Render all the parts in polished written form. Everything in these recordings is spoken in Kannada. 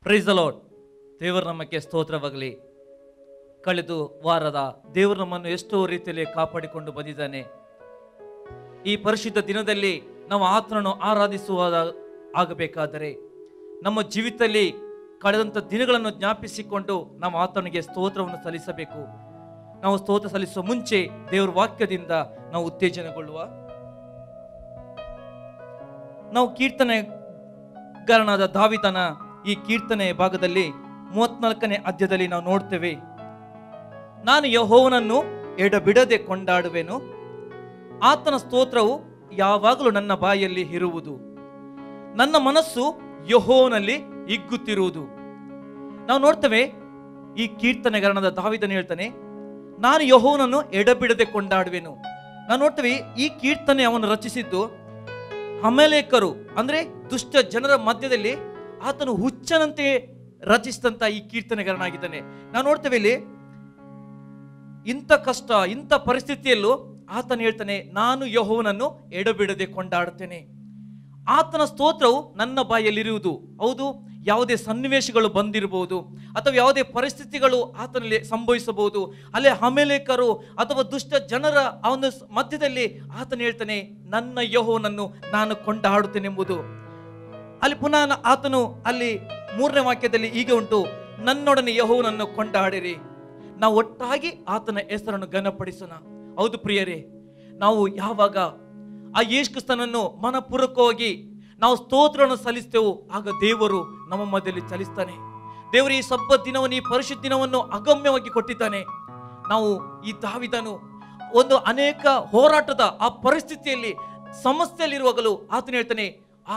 Price the lord. ದೇವರ ನಮ್ಮಕ್ಕೆ ಸ್ತೋತ್ರವಾಗಲಿ. ಕಳೆದು ವಾರದ ದೇವರು ನಮ್ಮನ್ನು ಎಷ್ಟೋ ರೀತಿಯಲ್ಲಿ ಕಾಪಾಡಿಕೊಂಡು ಬಂದಿದ್ದಾನೆ. ಈ ಪರಿಶುದ್ಧ ದಿನದಲ್ಲಿ ನಾವು ಆತನನ್ನು ಆಗಬೇಕಾದರೆ ನಮ್ಮ ಜೀವಿತದಲ್ಲಿ ಕಳೆದಂಥ ದಿನಗಳನ್ನು ಜ್ಞಾಪಿಸಿಕೊಂಡು ನಾವು ಆತನಿಗೆ ಸ್ತೋತ್ರವನ್ನು ಸಲ್ಲಿಸಬೇಕು. ನಾವು ಸ್ತೋತ್ರ ಸಲ್ಲಿಸುವ ಮುಂಚೆ ದೇವರ ವಾಕ್ಯದಿಂದ ನಾವು ಉತ್ತೇಜನಗೊಳ್ಳುವ. ನಾವು ಕೀರ್ತನೆಗಾರನಾದ ದಾವೀದನ ಈ ಕೀರ್ತನೆ ಭಾಗದಲ್ಲಿ 34ನೇ ಅಧ್ಯಾಯದಲ್ಲಿ ನಾವು ನೋಡ್ತೇವೆ. ನಾನು ಯೆಹೋವನನ್ನು ಎಡಬಿಡದೆ ಕೊಂಡಾಡುವೆನು, ಆತನ ಸ್ತೋತ್ರವು ಯಾವಾಗಲೂ ನನ್ನ ಬಾಯಲ್ಲಿ ಇರುವುದು. ನನ್ನ ಮನಸ್ಸು ಯೆಹೋವನಲ್ಲಿ ಹಿಗ್ಗುತ್ತಿರುವುದು. ನಾವು ನೋಡ್ತೇವೆ, ಈ ಕೀರ್ತನೆಗಾರನಾದ ದಾವೀದನು ಹೇಳ್ತಾನೆ, ನಾನು ಯೆಹೋವನನ್ನು ಎಡಬಿಡದೆ ಕೊಂಡಾಡುವೆನು. ನಾವು ನೋಡ್ತೇವೆ, ಈ ಕೀರ್ತನೆ ಅವನು ರಚಿಸಿದ್ದು ಅಮಲೇಕರು ಅಂದ್ರೆ ದುಷ್ಟ ಜನರ ಮಧ್ಯದಲ್ಲಿ ಆತನು ಹುಚ್ಚನಂತೆ ರಚಿಸಿದಂತ ಈ ಕೀರ್ತನೆಗಾರನಾಗಿದ್ದಾನೆ. ನಾವು ನೋಡ್ತೇವೆ ಇಲ್ಲಿ ಇಂಥ ಕಷ್ಟ, ಇಂಥ ಪರಿಸ್ಥಿತಿಯಲ್ಲೂ ಆತನು ಹೇಳ್ತಾನೆ, ನಾನು ಯೆಹೋವನನ್ನು ಎಡಬಿಡದೆ ಕೊಂಡಾಡುತ್ತೇನೆ. ಆತನ ಸ್ತೋತ್ರವು ನನ್ನ ಬಾಯಲ್ಲಿರುವುದು. ಹೌದು, ಯಾವುದೇ ಸನ್ನಿವೇಶಗಳು ಬಂದಿರಬಹುದು ಅಥವಾ ಯಾವುದೇ ಪರಿಸ್ಥಿತಿಗಳು ಆತನಲ್ಲಿ ಸಂಭವಿಸಬಹುದು. ಅಲ್ಲೇ ಅಮಲೇಕರು ಅಥವಾ ದುಷ್ಟ ಜನರ ಅವನ ಮಧ್ಯದಲ್ಲಿ ಆತನು ಹೇಳ್ತಾನೆ, ನನ್ನ ಯೆಹೋವನನ್ನು ನಾನು ಕೊಂಡಾಡುತ್ತೇನೆಂಬುದು. ಅಲ್ಲಿ ಪುನಃ ಆತನು ಅಲ್ಲಿ 3ನೇ ವಾಕ್ಯದಲ್ಲಿ ಹೀಗೆ ಉಂಟು, ನನ್ನೊಡನೆ ಯೆಹೋವನನ್ನು ಕೊಂಡಾಡಿರಿ. ನಾವು ಒಟ್ಟಾಗಿ ಆತನ ಹೆಸರನ್ನು ಘನಪಡಿಸೋಣ. ಹೌದು ಪ್ರಿಯರೇ, ನಾವು ಯಾವಾಗ ಆ ಯೇಸು ಕ್ರಿಸ್ತನನ್ನು ಮನಪೂರ್ವಕವಾಗಿ ನಾವು ಸ್ತೋತ್ರವನ್ನು ಸಲ್ಲಿಸ್ತೇವೋ ಆಗ ದೇವರು ನಮ್ಮ ಮಧ್ಯದಲ್ಲಿ ಚಲಿಸ್ತಾನೆ. ದೇವರು ಈ ಸಬ್ಬತ್ ದಿನವನ್ನು, ಈ ಪರಿಶುದ್ಧ ದಿನವನ್ನು ಅಗಮ್ಯವಾಗಿ ಕೊಟ್ಟಿದ್ದಾನೆ. ನಾವು ಈ ದಾವೀದನು ಒಂದು ಅನೇಕ ಹೋರಾಟದ ಆ ಪರಿಸ್ಥಿತಿಯಲ್ಲಿ ಸಮಸ್ಯೆಯಲ್ಲಿರುವಾಗಲೂ ಆತನು ಹೇಳ್ತಾನೆ,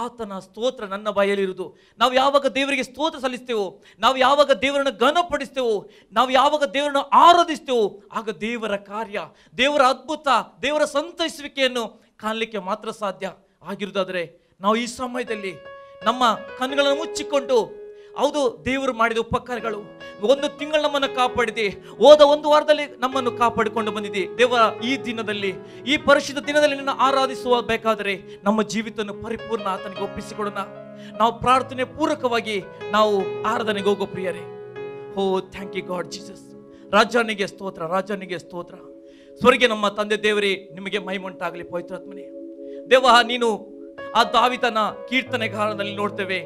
ಆತನ ಸ್ತೋತ್ರ ನನ್ನ ಬಾಯಲ್ಲಿರುವುದು. ನಾವು ಯಾವಾಗ ದೇವರಿಗೆ ಸ್ತೋತ್ರ ಸಲ್ಲಿಸ್ತೇವೋ, ನಾವು ಯಾವಾಗ ದೇವರನ್ನು ಘನಪಡಿಸ್ತೇವೋ, ನಾವು ಯಾವಾಗ ದೇವರನ್ನು ಆರಾಧಿಸ್ತೇವೋ ಆಗ ದೇವರ ಕಾರ್ಯ, ದೇವರ ಅದ್ಭುತ, ದೇವರ ಸಂತೈಸುವಿಕೆಯನ್ನು ಕಾಣಲಿಕ್ಕೆ ಮಾತ್ರ ಸಾಧ್ಯ ಆಗಿರುವುದಾದರೆ ನಾವು ಈ ಸಮಯದಲ್ಲಿ ನಮ್ಮ ಕಣ್ಣುಗಳನ್ನು ಮುಚ್ಚಿಕೊಂಡು, ಹೌದು, ದೇವರು ಮಾಡಿದ ಉಪಕಾರಗಳು, 1 ತಿಂಗಳು ನಮ್ಮನ್ನು ಕಾಪಾಡಿದೆ, ಹೋದ 1 ವಾರದಲ್ಲಿ ನಮ್ಮನ್ನು ಕಾಪಾಡಿಕೊಂಡು ಬಂದಿದೆ. ದೇವರ ಈ ದಿನದಲ್ಲಿ, ಈ ಪರಿಶುದ್ಧ ದಿನದಲ್ಲಿ ನಿನ್ನ ಆರಾಧಿಸುವ ಬೇಕಾದರೆ ನಮ್ಮ ಜೀವಿತವನ್ನು ಪರಿಪೂರ್ಣ ಆತನಿಗೆ ಒಪ್ಪಿಸಿಕೊಡೋಣ. ನಾವು ಪ್ರಾರ್ಥನೆ ಪೂರ್ವಕವಾಗಿ ನಾವು ಆರಾಧನೆಗೆ ಹೋಗೋ ಪ್ರಿಯರೇ. ಓ ಥ್ಯಾಂಕ್ ಯು ಗಾಡ್ ಜೀಸಸ್. ರಾಜನಿಗೆ ಸ್ತೋತ್ರ, ರಾಜನಿಗೆ ಸ್ತೋತ್ರ. ಸ್ವರ್ಗೆ ನಮ್ಮ ತಂದೆ ದೇವರೇ, ನಿಮಗೆ ಮಹಿಮುಂಟಾಗಲಿ. ಪವಿತ್ರಾತ್ಮನೇ ದೇವ, ನೀನು ಆ ದಾವೀದನ ಕೀರ್ತನೆಗಾರನಲ್ಲಿ ನೋಡ್ತೇವೆ.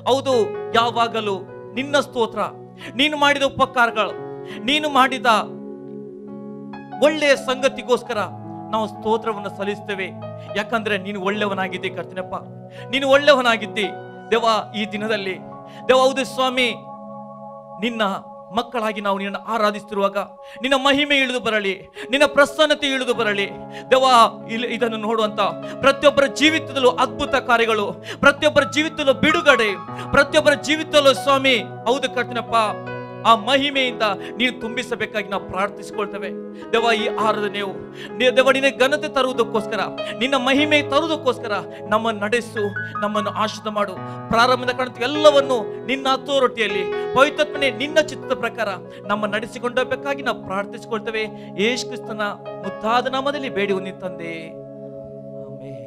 ಹೌದು, ಯಾವಾಗಲೂ ನಿನ್ನ ಸ್ತೋತ್ರ, ನೀನು ಮಾಡಿದ ಉಪಕಾರಗಳು, ನೀನು ಮಾಡಿದ ಒಳ್ಳೆಯ ಸಂಗತಿಗೋಸ್ಕರ ನಾವು ಸ್ತೋತ್ರವನ್ನು ಸಲ್ಲಿಸ್ತೇವೆ. ಯಾಕಂದ್ರೆ ನೀನು ಒಳ್ಳೆಯವನಾಗಿದ್ದೆ ಕರ್ತನಪ್ಪ, ನೀನು ಒಳ್ಳೆಯವನಾಗಿದ್ದಿ ದೇವ. ಈ ದಿನದಲ್ಲಿ ದೇವ, ಹೌದು ಸ್ವಾಮಿ, ನಿನ್ನ ಮಕ್ಕಳಾಗಿ ನಾವು ನಿನ್ನ ಆರಾಧಿಸ್ತಿರುವಾಗ ನಿನ್ನ ಮಹಿಮೆ ಇಳಿದು ಬರಲಿ, ನಿನ್ನ ಪ್ರಸನ್ನತೆ ಇಳಿದು ಬರಲಿ ದೇವ. ಇದನ್ನು ನೋಡುವಂತ ಪ್ರತಿಯೊಬ್ಬರ ಜೀವಿತದಲ್ಲೂ ಅದ್ಭುತ ಕಾರ್ಯಗಳು, ಪ್ರತಿಯೊಬ್ಬರ ಜೀವಿತದಲ್ಲೂ ಬಿಡುಗಡೆ, ಪ್ರತಿಯೊಬ್ಬರ ಜೀವಿತದಲ್ಲೂ ಸ್ವಾಮಿ, ಹೌದು ಕರ್ತನಪ್ಪ, ಆ ಮಹಿಮೆಯಿಂದ ನೀನು ತುಂಬಿಸಬೇಕಾಗಿ ನಾವು ಪ್ರಾರ್ಥಿಸಿಕೊಳ್ತೇವೆ ದೇವ. ಈ ಆರಾಧನೆಯು ದೇವ ನಿನ್ನ ಘನತೆ ತರುವುದಕ್ಕೋಸ್ಕರ, ನಿನ್ನ ಮಹಿಮೆ ತರುವುದಕ್ಕೋಸ್ಕರ ನಮ್ಮನ್ನು ನಡೆಸು, ನಮ್ಮನ್ನು ಆಶ್ರಿತ ಮಾಡು. ಪ್ರಾರಂಭದ ಕಾಣುತ್ತ ಎಲ್ಲವನ್ನು ನಿನ್ನ ಅಥಾರಿಟಿಯಲ್ಲಿ ಪವಿತ್ರಾತ್ಮನೇ ನಿನ್ನ ಚಿತ್ತದ ಪ್ರಕಾರ ನಮ್ಮ ನಡೆಸಿಕೊಂಡಬೇಕಾಗಿ ನಾವು ಪ್ರಾರ್ಥಿಸಿಕೊಳ್ತೇವೆ. ಯೇಸು ಕ್ರಿಸ್ತನ ಮುದ್ದಾದ ನಾಮದಲ್ಲಿ ಬೇಡಿ ಹೊಂದಿ ತಂದೆ, ಆಮೆನ್.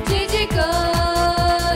जय जयकार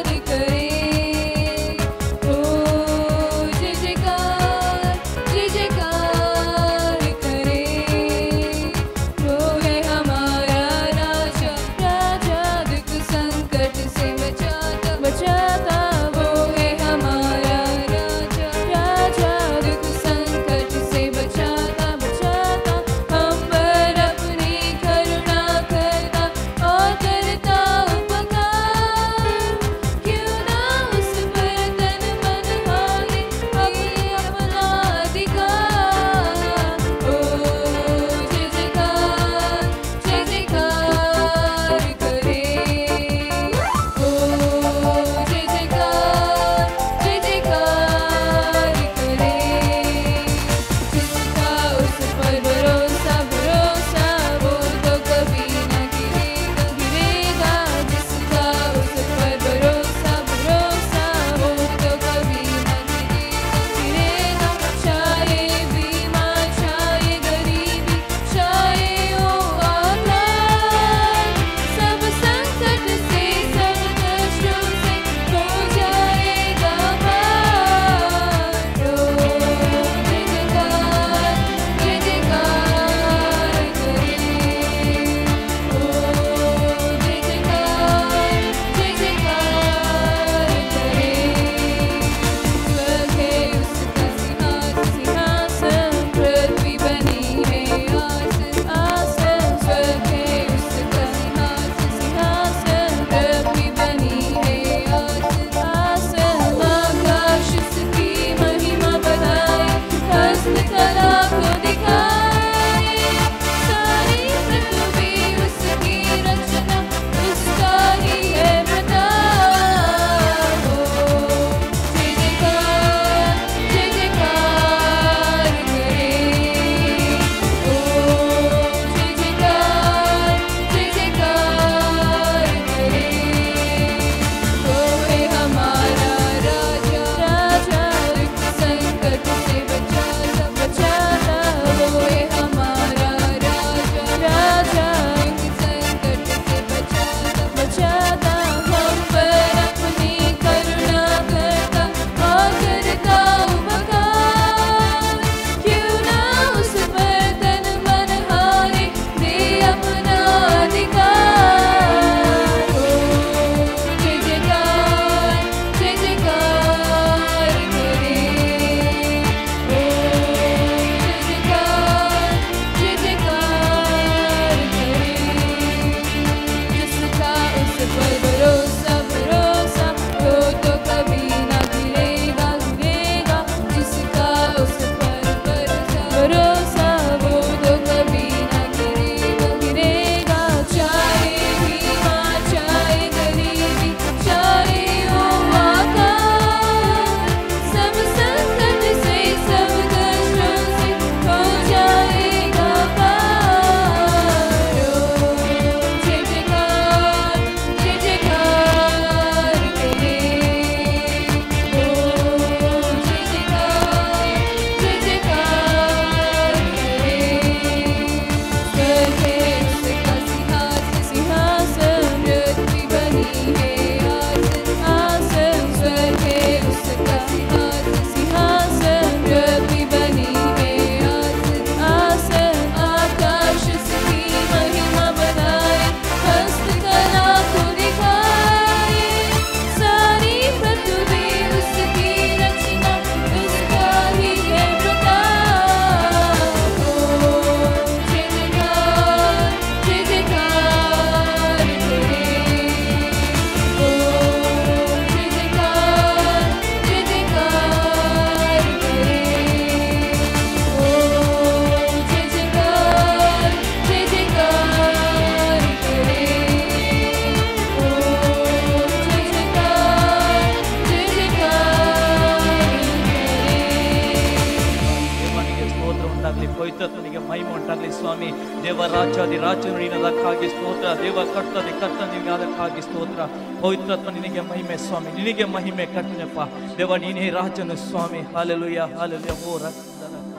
ಸ್ತೋತ್ರ ಉಂಟಾಗಲಿ. ಪವಿತ್ರತ್ವನಿಗೆ ಮಹಿಮೆ ಉಂಟಾಗಲಿ ಸ್ವಾಮಿ. ದೇವರಾಜಾದಿ ರಾಜನು ನೀನದಕ್ಕಾಗಿ ಸ್ತೋತ್ರ. ದೇವ ಕರ್ತದಿ ಕರ್ತ ನಿನಗೆ ಅದಕ್ಕಾಗಿ ಸ್ತೋತ್ರ. ಪವಿತ್ರತ್ವ ನಿನಗೆ ಮಹಿಮೆ ಸ್ವಾಮಿ, ನಿನಗೆ ಮಹಿಮೆ ಕರ್ತನಪ್ಪ. ದೇವ ನೀನೇ ರಾಜನು ಸ್ವಾಮಿ. Hallelujah hallelujah. ಓ ರಕ್ತನಕ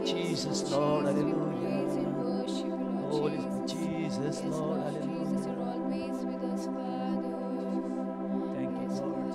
Jesus Lord hallelujah. Holy Jesus Lord hallelujah. Thank you Lord.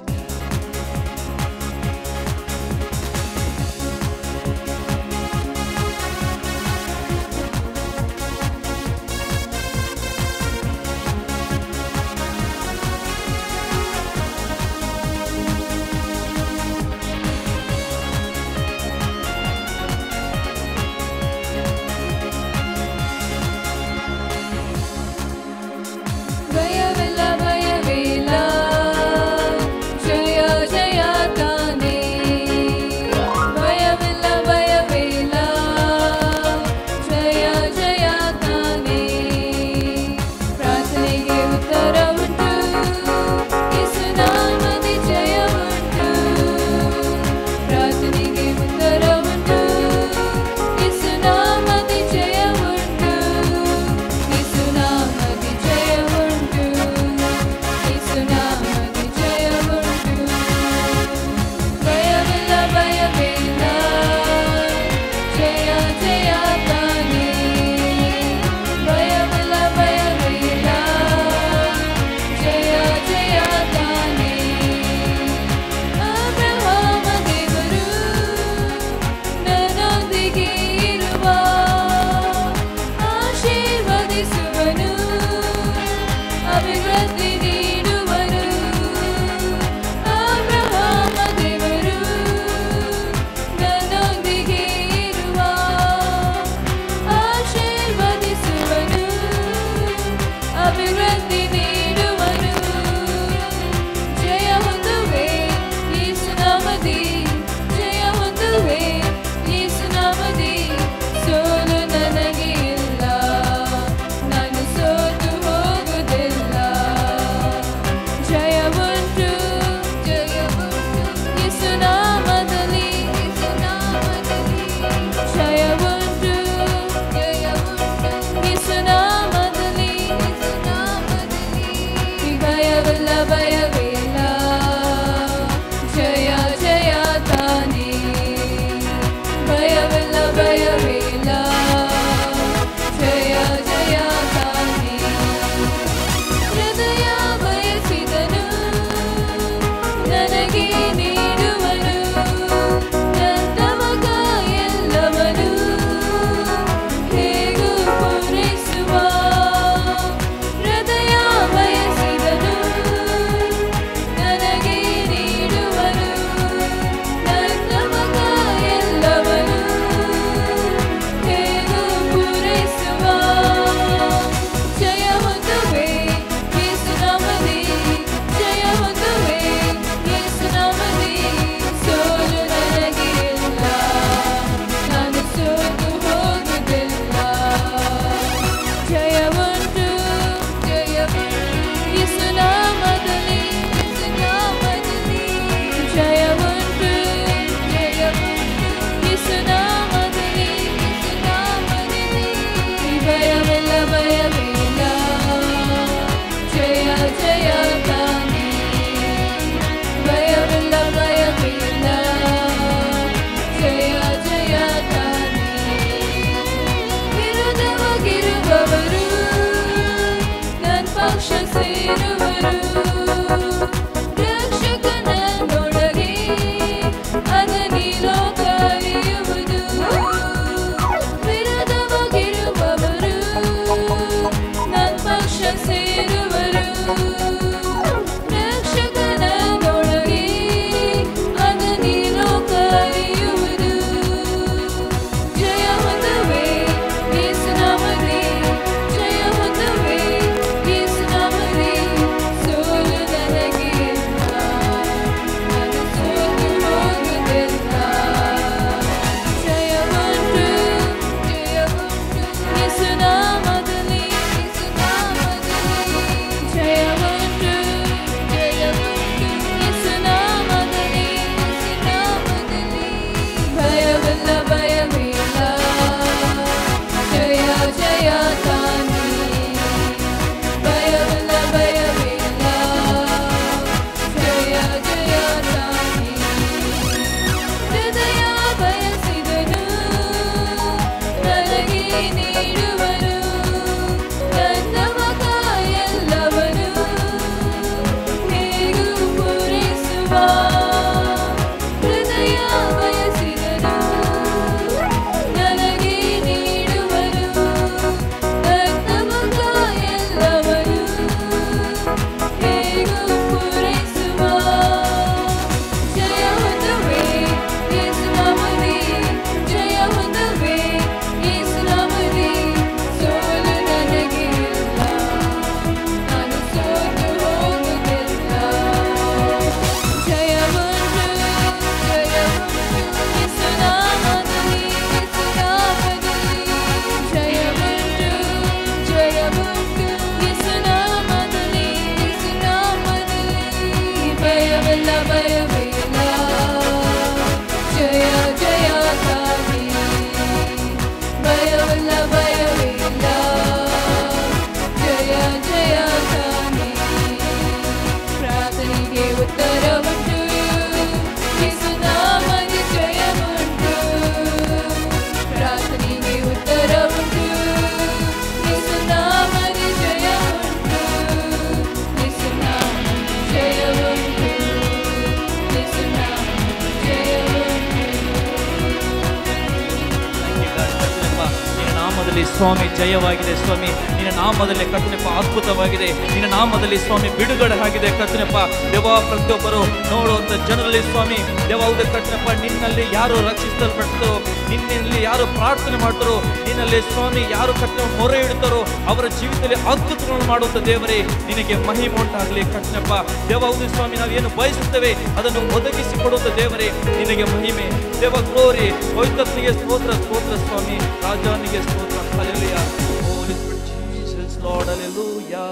ನಾಮದಲ್ಲಿ ಸ್ವಾಮಿ ಜಯವಾಗಿದೆ ಸ್ವಾಮಿ. ನಿನ್ನ ನಾಮದಲ್ಲಿ ಕರ್ತನೆಪ್ಪ ಅದ್ಭುತವಾಗಿದೆ. ನಿನ್ನ ನಾಮದಲ್ಲಿ ಸ್ವಾಮಿ ಬಿಡುಗಡೆ ಆಗಿದೆ ಕರ್ತನೆಪ್ಪ. ದೇವ ಪ್ರತಿಯೊಬ್ಬರು ನೋಡುವಂತ ಜನರಲ್ಲಿ ಸ್ವಾಮಿ ದೇವ ಹೌದು ಕರ್ತನೆಪ್ಪ, ನಿನ್ನಲ್ಲಿ ಯಾರು ರಕ್ಷಿಸಲ್ಪಡ್ತಾರೋ, ನಿನ್ನಲ್ಲಿ ಯಾರು ಪ್ರಾರ್ಥನೆ ಮಾಡ್ತಾರೋ, ನಿನ್ನಲ್ಲಿ ಸ್ವಾಮಿ ಯಾರು ಕರ್ತನೆ ಮೊರೆ ಇಡ್ತಾರೋ ಅವರ ಜೀವಿತದಲ್ಲಿ ಅದ್ಭುತಗಳನ್ನು ಮಾಡುವಂತ ದೇವರೇ ನಿನಗೆ ಮಹಿಮೆ ಉಂಟಾಗಲಿ ಕರ್ತನೆಪ್ಪ. ದೇವ ಹೌದು ಸ್ವಾಮಿ, ನಾವೇನು ಬಯಸುತ್ತೇವೆ ಅದನ್ನು ಒದಗಿಸಿ ಕೊಡುವಂತ ದೇವರೇ ನಿನಗೆ ಮಹಿಮೆ. ದೇವ ಗ್ಲೋರಿ, ಪವಿತ್ರನಿಗೆ ಸ್ತೋತ್ರ ಸ್ತೋತ್ರ ಸ್ವಾಮಿ, ರಾಜನಿಗೆ ಸ್ತೋತ್ರ. Hallelujah. Holy Spirit Jesus Lord, hallelujah.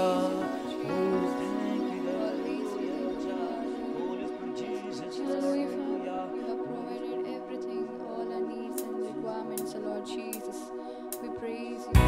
Oh, thank you Lord. Holy Spirit Jesus Lord, hallelujah. You have provided everything, all our needs and requirements, Lord Jesus. We praise you.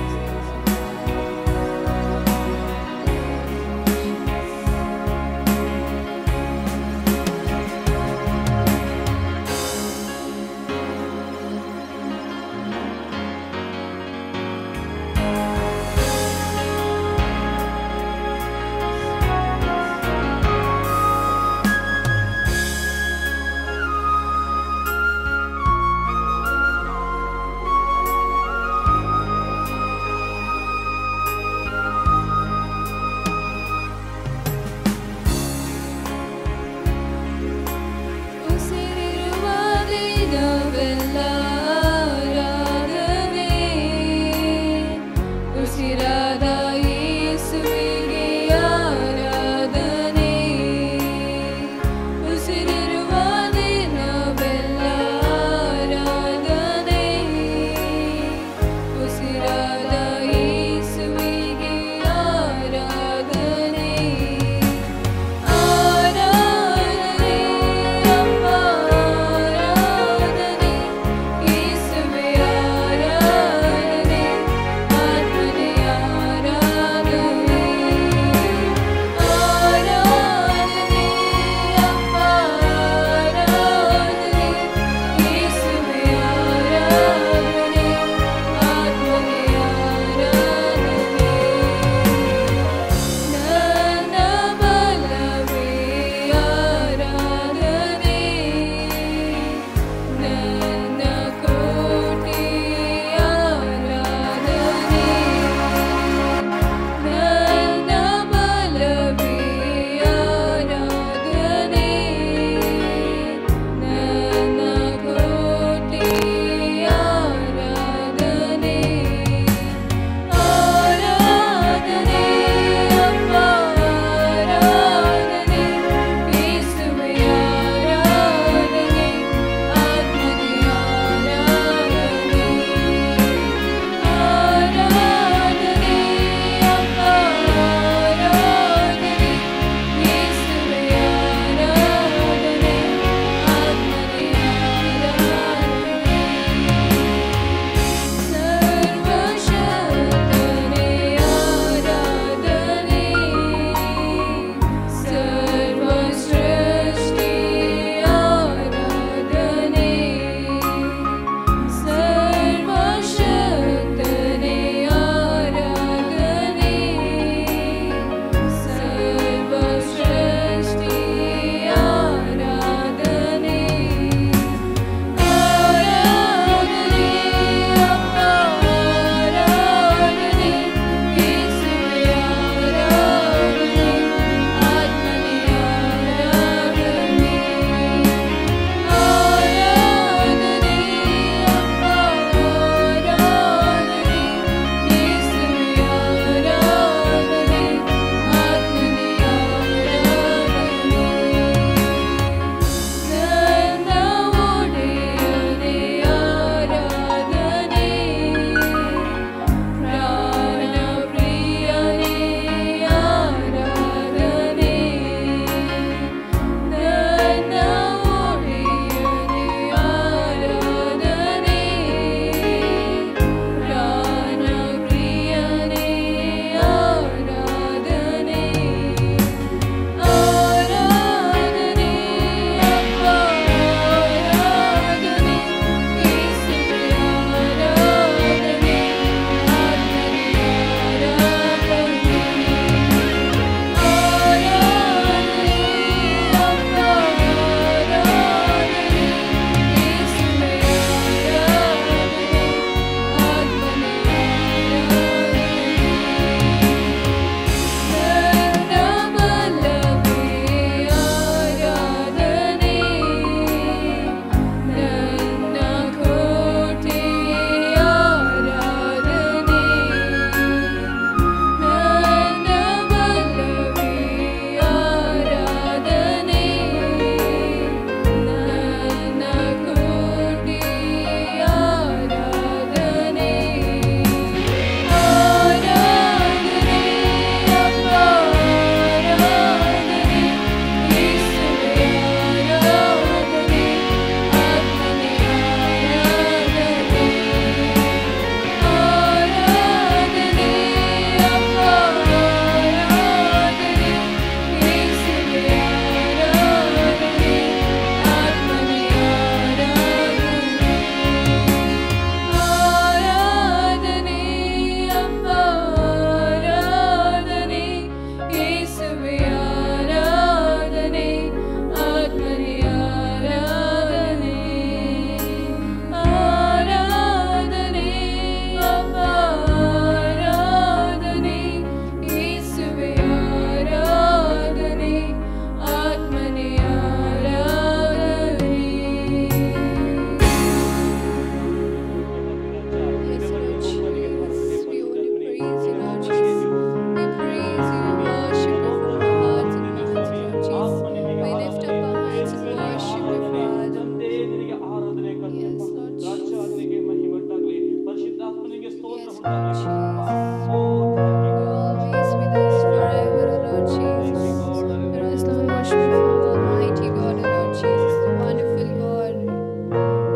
ನಿಮಗೆ ಸ್ತೋತ್ರ Yes, ಉಂಟಾಗಲಿ. Lord Jesus. Oh, thank you, You God. always with us forever, O Lord Thank Jesus. you, God. Praise the Lord, worship you, Father, Almighty God, O Lord Jesus, the wonderful God.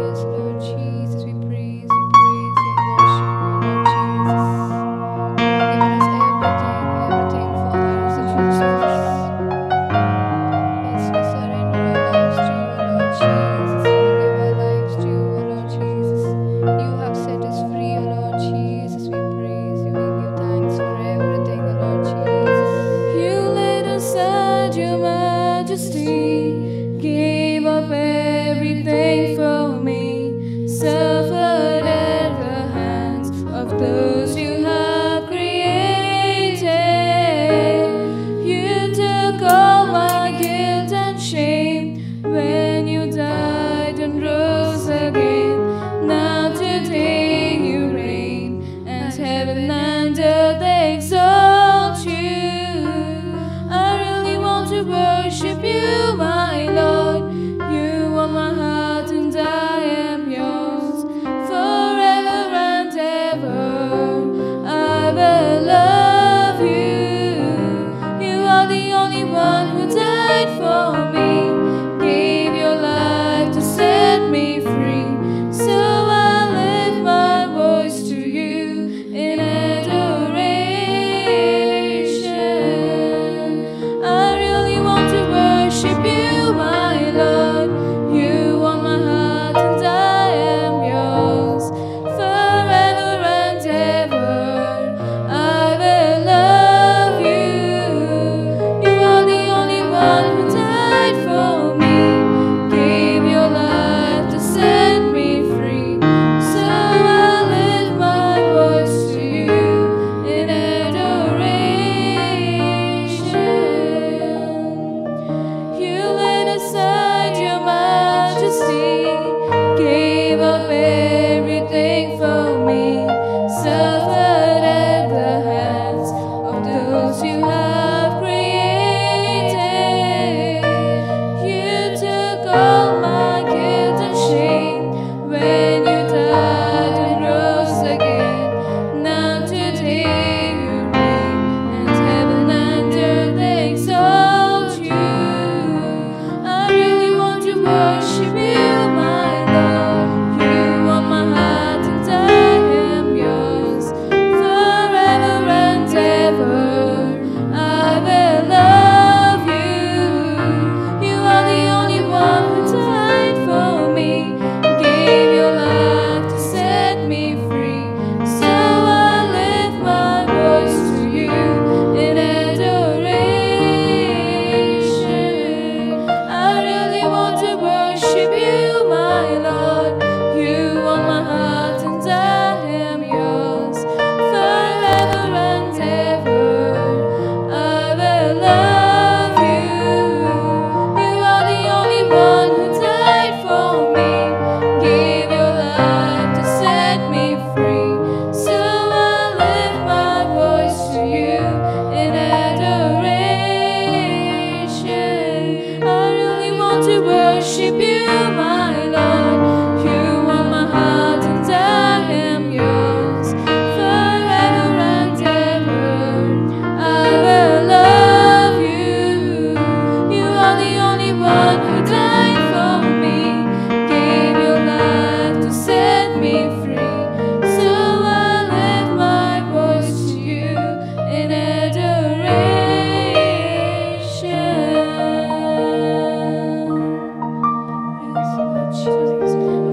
Yes, Lord Jesus, we praise you and worship you, O Lord Jesus. You have given us everything, Father, is the true source. Yes, we surrender our lives to you, O Lord Jesus. We give our lives to you, O Lord Jesus. You have set us free, O Lord Jesus. We praise you. We give thanks for everything, O Lord Jesus. You laid aside your majesty, gave up everything for me, suffered at the hands of those you have created. You took all my guilt and shame when you died and rose again. Now today you reign, and heaven and earth exalt you. I really want to worship you, my Lord. You are my heart and I am yours forever and ever. I will love you. You are the only one who died for me, gave your life to set me free. So I lift my voice to you in adoration. I really want to worship you, my Lord. You are my heart and I am yours forever and ever. I will love you. You are the only one who died for me, gave your life to set me free. So I lift my voice to you in adoration. You laid aside your majesty, gave up everything for me, suffered at the hands of those you have created. You took all my guilt and shame when you died and rose again. Now today you reign, and heaven and earth exalt you. I really want to worship you, my Lord. You are my heart and I am yours forever and ever. I will love you. You are the only one who died for me, gave your life to set me free. So I lift my voice to you in adoration. I really want to worship you, my Lord. You are my heart and I am yours forever and ever. I will love you. You are the only one who died for me, gave your life to set me free. So I lift my voice to you in adoration. I really want to worship you, my Lord. You are my heart and I am yours forever and ever. I will love you. You are the only one who died for me, gave your life to set me free. So I lift my voice to you in adoration.